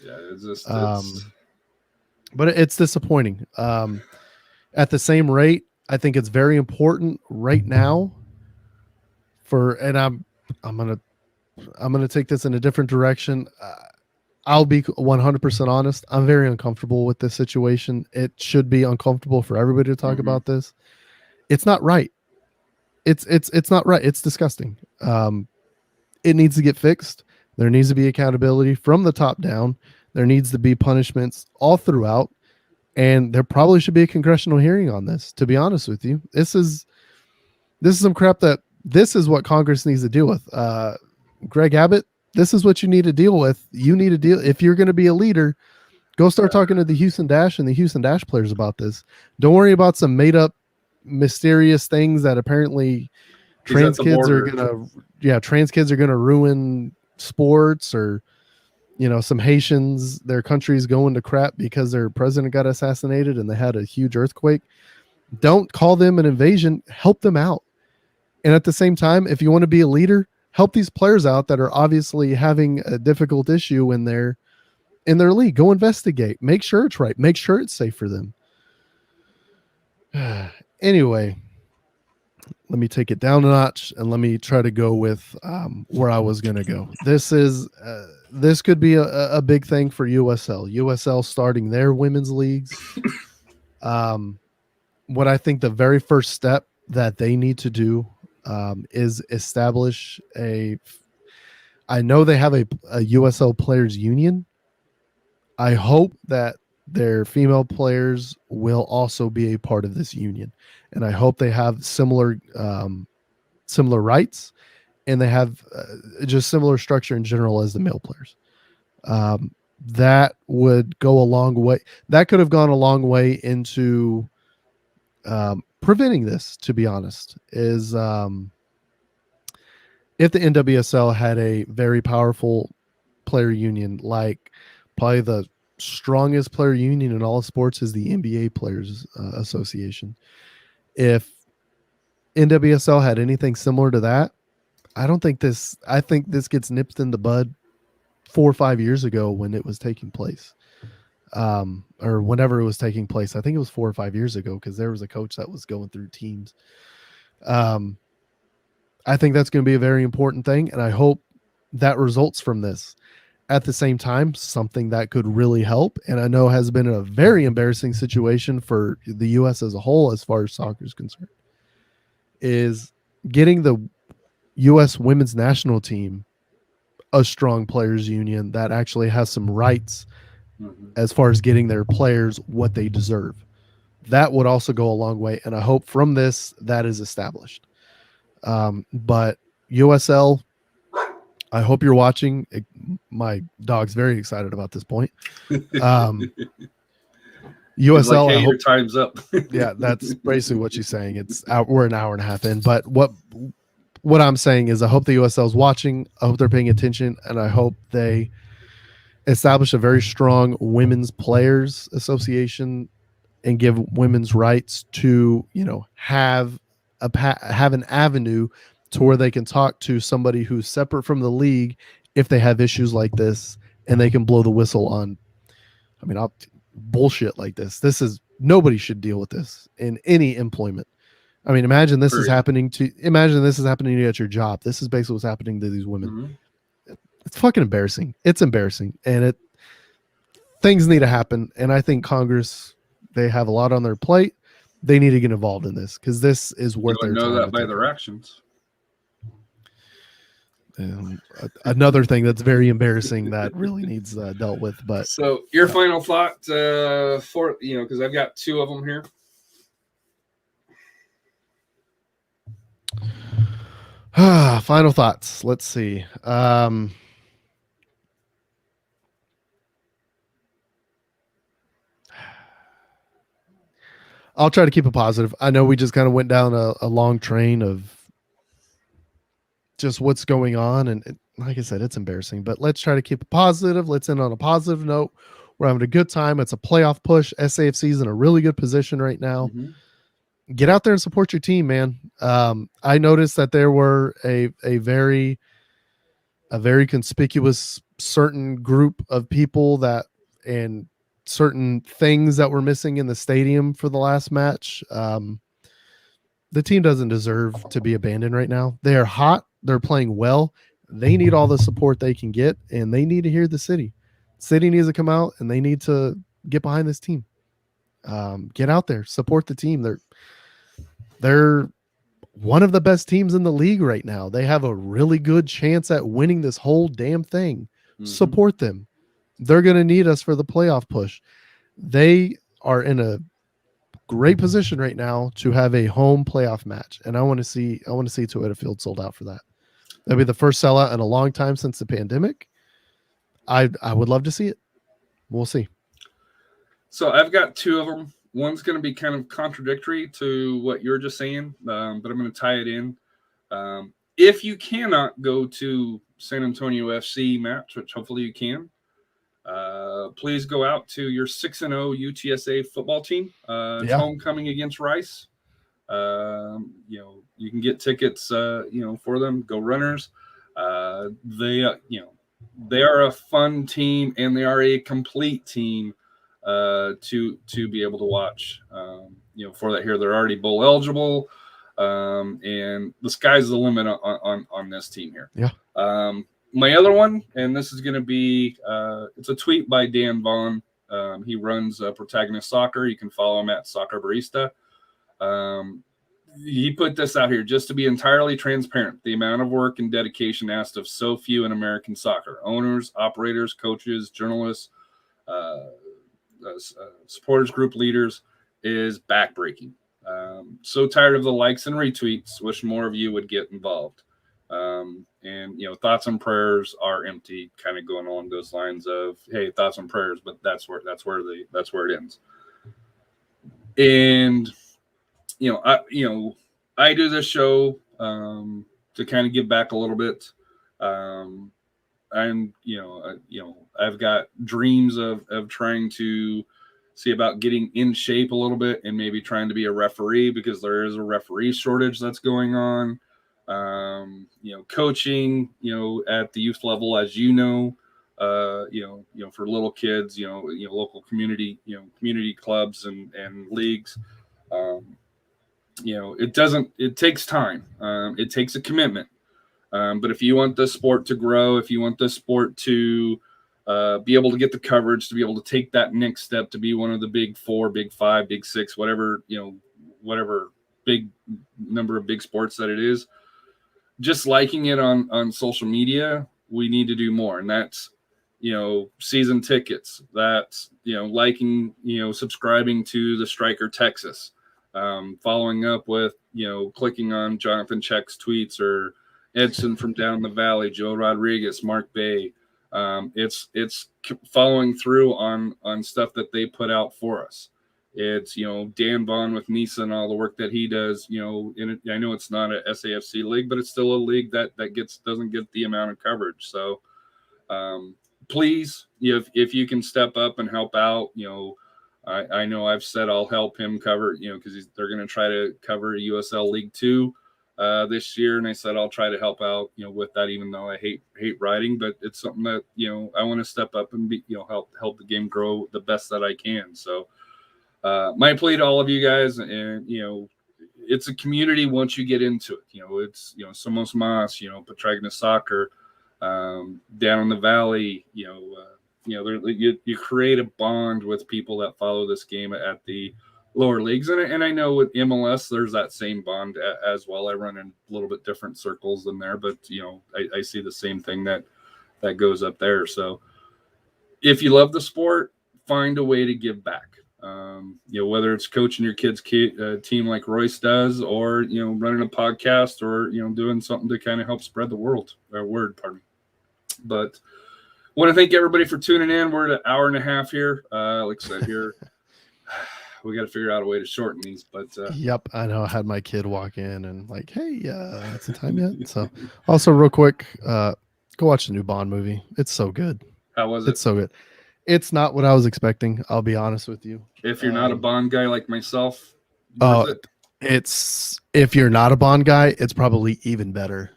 Yeah, it's just but it's disappointing. At the same rate, I think it's very important right now and I'm gonna take this in a different direction. I'll be 100% honest. I'm very uncomfortable with this situation. It should be uncomfortable for everybody to talk about this. It's not right. It's not right. It's disgusting. It needs to get fixed. There needs to be accountability from the top down. There needs to be punishments all throughout. And there probably should be a congressional hearing on this, to be honest with you. This is some crap this is what Congress needs to deal with. Greg Abbott, this is what you need to deal with. You need to deal. If you're going to be a leader, go start talking to the Houston Dash and the Houston Dash players about this. Don't worry about some made up, mysterious things that apparently trans kids are going to ruin sports or, some Haitians, their country's going to crap because their president got assassinated and they had a huge earthquake. Don't call them an invasion. Help them out. And at the same time, if you want to be a leader, help these players out that are obviously having a difficult issue in their league. Go investigate. Make sure it's right. Make sure it's safe for them. Anyway, let me take it down a notch and let me try to go with where I was going to go. This could be a big thing for USL. USL starting their women's leagues. What I think the very first step that they need to do is establish I know they have a USL players union. I hope that their female players will also be a part of this union. And I hope they have similar rights and they have just similar structure in general as the male players. That would go a long way. That could have gone a long way into preventing this, to be honest, is if the NWSL had a very powerful player union, like probably the strongest player union in all sports is the NBA Players Association. If NWSL had anything similar to that, I think this gets nipped in the bud 4 or 5 years ago when it was taking place. Or whenever it was taking place. I think it was 4 or 5 years ago because there was a coach that was going through teams. I think that's going to be a very important thing, and I hope that results from this. At the same time, something that could really help, and I know has been a very embarrassing situation for the U.S. as a whole as far as soccer is concerned, is getting the U.S. women's national team a strong players union that actually has some rights as far as getting their players what they deserve. That would also go a long way, and I hope from this that is established. But USL, I hope you're watching. My dog's very excited about this point. USL, like, hey, your time's up. Yeah, that's basically what she's saying. We're an hour and a half in, but what I'm saying is I hope the USL is watching. I hope they're paying attention, and I hope they establish a very strong women's players association and give women's rights to, have an avenue to where they can talk to somebody who's separate from the league if they have issues like this, and they can blow the whistle on. I mean, bullshit like this. Nobody should deal with this in any employment. I mean, imagine this is happening to you at your job. This is basically what's happening to these women. Mm-hmm. It's fucking embarrassing. It's embarrassing. And things need to happen. And I think Congress, they have a lot on their plate. They need to get involved in this because this is worth their time. You know that by their actions. Another thing that's very embarrassing that really needs dealt with. But so your final thought for, because I've got two of them here. Final thoughts. Let's see. I'll try to keep it positive. I know we just kind of went down a long train of just what's going on. And like I said, it's embarrassing, but let's try to keep it positive. Let's end on a positive note. We're having a good time. It's a playoff push. SAFC is in a really good position right now. Mm-hmm. Get out there and support your team, man. I noticed that there were a very conspicuous certain group of people and certain things that were missing in the stadium for the last match. The team doesn't deserve to be abandoned right now. They are hot. They're playing well. They need all the support they can get, and they need to hear the city. City needs to come out, and they need to get behind this team. Get out there, support the team. They're one of the best teams in the league right now. They have a really good chance at winning this whole damn thing. Mm-hmm. Support them. They're going to need us for the playoff push. They are in a great position right now to have a home playoff match, and I want to see Toyota Field sold out for that. That'll be the first sellout in a long time since the pandemic. I would love to see it. We'll see. So I've got two of them. One's going to be kind of contradictory to what you're just saying, but I'm going to tie it in. If you cannot go to San Antonio FC match, which hopefully you can, please go out to your 6-0 UTSA football team. It's homecoming against Rice. You can get tickets, for them. Go Runners. They are a fun team, and they are a complete team to be able to watch. For that here, they're already bowl eligible, and the sky's the limit on this team here. Yeah. My other one, and this is going to be, it's a tweet by Dan Vaughn. He runs Protagonist Soccer. You can follow him at Soccer Barista. He put this out here just to be entirely transparent. The amount of work and dedication asked of so few in American soccer, owners, operators, coaches, journalists, supporters group leaders, is backbreaking. So tired of the likes and retweets. Wish more of you would get involved. And thoughts and prayers are empty, kind of going along those lines of, hey, thoughts and prayers, but that's where it ends. And I do this show to kind of give back a little bit. I've got dreams of trying to see about getting in shape a little bit and maybe trying to be a referee, because there is a referee shortage that's going on. Coaching, at the youth level, as for little kids, local community, community clubs and leagues. It takes time. It takes a commitment. But if you want the sport to grow, if you want the sport to be able to get the coverage, to be able to take that next step, to be one of the big 4, big 5, big 6, whatever big number of big sports that it is, just liking it on social media, we need to do more. And that's, season tickets, that's, liking, subscribing to the Striker Texas, following up with, clicking on Jonathan Check's tweets, or Edson from down the valley, Joe Rodriguez, Mark Bay. It's following through on stuff that they put out for us. It's, Dan Vaughn with Nisa and all the work that he does, I know it's not a SAFC league, but it's still a league that doesn't get the amount of coverage. So, please, if you can step up and help out, I know I've said I'll help him cover, because they're going to try to cover USL League 2. this year, and I said I'll try to help out, with that, even though I hate writing, but it's something that I want to step up and be, help the game grow the best that I can. So my plea to all of you guys, and it's a community once you get into it. It's Somos Mas, Petragna Soccer, down in the valley. You create a bond with people that follow this game at the lower leagues, and I know with MLS there's that same bond as well. I run in a little bit different circles than there, but I see the same thing that goes up there. So if you love the sport, find a way to give back. Whether it's coaching your kids' team like Royce does, or running a podcast, or doing something to kind of help spread the word. Pardon me. But want to thank everybody for tuning in. We're at an hour and a half here. Like I said, here we got to figure out a way to shorten these. But yep, I know. I had my kid walk in and like, hey, it's the time yet. So also real quick, go watch the new Bond movie. It's so good. How was it? It's so good. It's not what I was expecting. I'll be honest with you. If you're not a Bond guy like myself, it's if you're not a Bond guy, it's probably even better.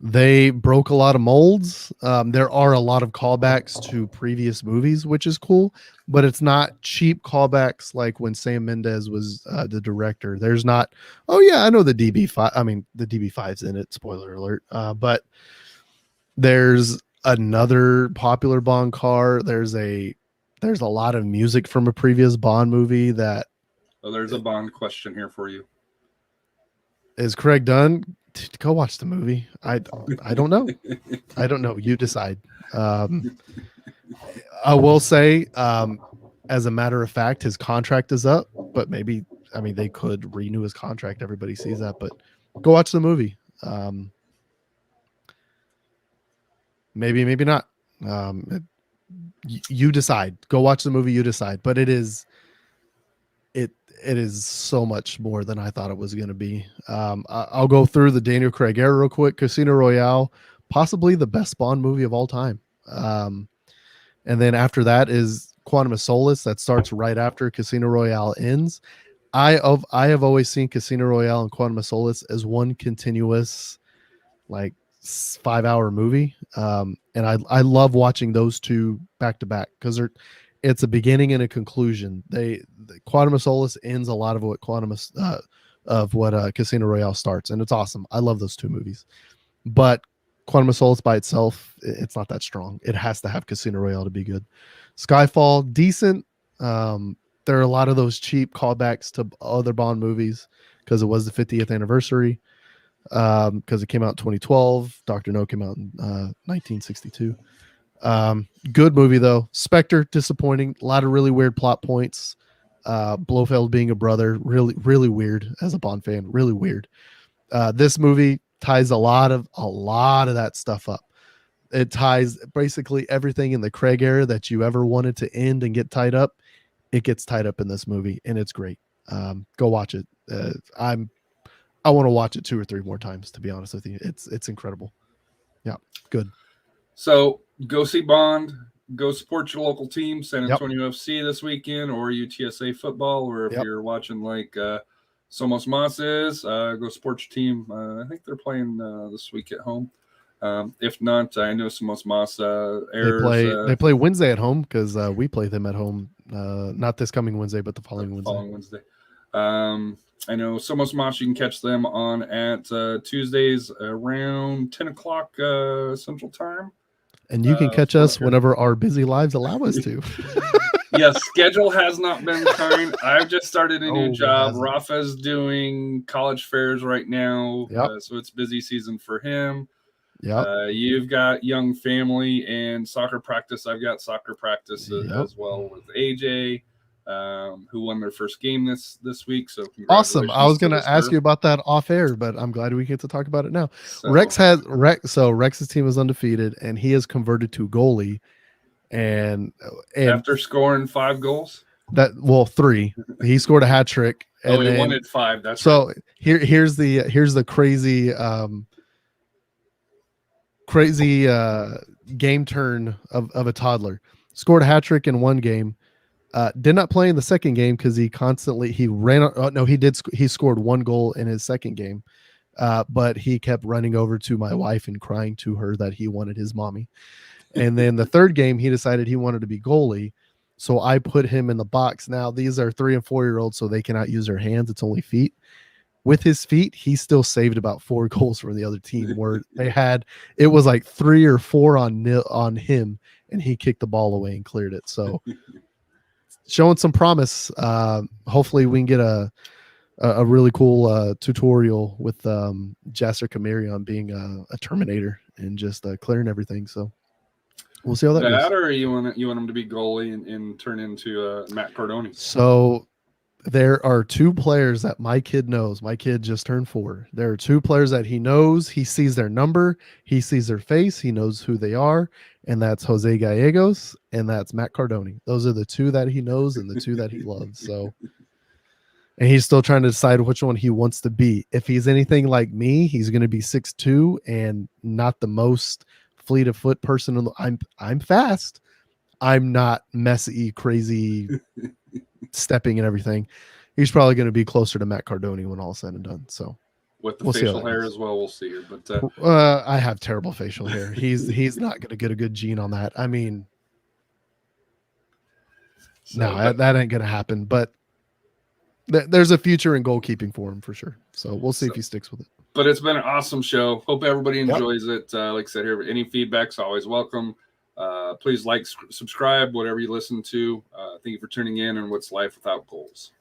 They broke a lot of molds. There are a lot of callbacks to previous movies, which is cool, but it's not cheap callbacks like when Sam Mendes was the director. There's not, oh yeah, I know the DB5. I mean, the DB5's in it. Spoiler alert. But there's another popular Bond car. There's a lot of music from a previous Bond movie that. Oh, there's a Bond question here for you. Is Craig done? Go watch the movie. I don't know. I don't know. You decide. I will say, as a matter of fact, his contract is up, but maybe, they could renew his contract. Everybody sees that, but go watch the movie. Maybe not. You decide. Go watch the movie. You decide. But it is so much more than I thought it was going to be. I'll go through the Daniel Craig era real quick. Casino Royale, possibly the best Bond movie of all time. And then after that is Quantum of Solace. That starts right after Casino Royale ends. I have always seen Casino Royale and Quantum of Solace as one continuous, like 5-hour movie. And I love watching those two back to back because it's a beginning and a conclusion. The Quantum of Solace ends a lot of what Casino Royale starts, and it's awesome. I love those two movies, but Quantum of Solace by itself, it's not that strong. It has to have Casino Royale to be good. Skyfall, decent. There are a lot of those cheap callbacks to other Bond movies because it was the 50th anniversary. Because it came out in 2012. Dr. No came out in 1962. Good movie though. Spectre, disappointing. A lot of really weird plot points. Blofeld being a brother, really, really weird as a Bond fan. Really weird. This movie ties a lot of that stuff up. It ties basically everything in the Craig era that you ever wanted to end and get tied up. It gets tied up in this movie, and it's great. Go watch it. I want to watch it 2 or 3 more times, to be honest with you. It's incredible. Yeah, good. So go see Bond. Go support your local team, San Antonio FC this weekend, or UTSA football, or if you're watching like Somos Mas is, go support your team. I think they're playing this week at home. If not, I know Somos Mas airs. They play Wednesday at home because we play them at home. Not this coming Wednesday, but the following Wednesday. I know Somos Mas, you can catch them on at Tuesdays around 10 o'clock Central Time. And you can catch us whenever our busy lives allow us to. Yes, schedule has not been kind. I've just started a new job. Rafa's doing college fairs right now, so it's busy season for him. You've got young family and soccer practice. I've got soccer practice as well with AJ. Who won their first game this week. So awesome. I was going to ask you about that off air, but I'm glad we get to talk about it now. So, Rex's team is undefeated and he has converted to goalie and after scoring 5 goals, 3, he scored a hat trick. And he wanted 5. That's so right. Here's the crazy game turn of a toddler. Scored a hat trick in one game. Did not play in the second game because he ran. Oh, no, he scored 1 goal in his second game, but he kept running over to my wife and crying to her that he wanted his mommy. And then the third game, he decided he wanted to be goalie. So I put him in the box. Now, these are 3 and 4-year-olds, so they cannot use their hands. It's only feet. With his feet, he still saved about 4 goals for the other team, where it was like 3 or 4 on him, and he kicked the ball away and cleared it. So showing some promise. Hopefully we can get a really cool tutorial with Jasser Kamari on being a Terminator and just clearing everything. So we'll see how that goes. Or you want him to be goalie and turn into Matt Cardoni? So there are 2 players that my kid knows. My kid just turned 4. There are 2 players that he knows. He sees their number. He sees their face. He knows who they are. And that's Jose Gallegos and that's Matt Cardoni. Those are the 2 that he knows and the 2 that he loves. So, and he's still trying to decide which one he wants to be. If he's anything like me, he's going to be 6'2" and not the most fleet of foot person. I'm fast. I'm not messy, crazy stepping and everything. He's probably going to be closer to Matt Cardoni when all is said and done. So with the facial hair as well, we'll see here. But I have terrible facial hair. He's not going to get a good gene on that. I mean, that ain't going to happen. But there's a future in goalkeeping for him for sure. So we'll see if he sticks with it. But it's been an awesome show. Hope everybody enjoys it. Like I said here, any feedback's always welcome. Please like, subscribe, whatever you listen to. Thank you for tuning in on What's Life Without Goals.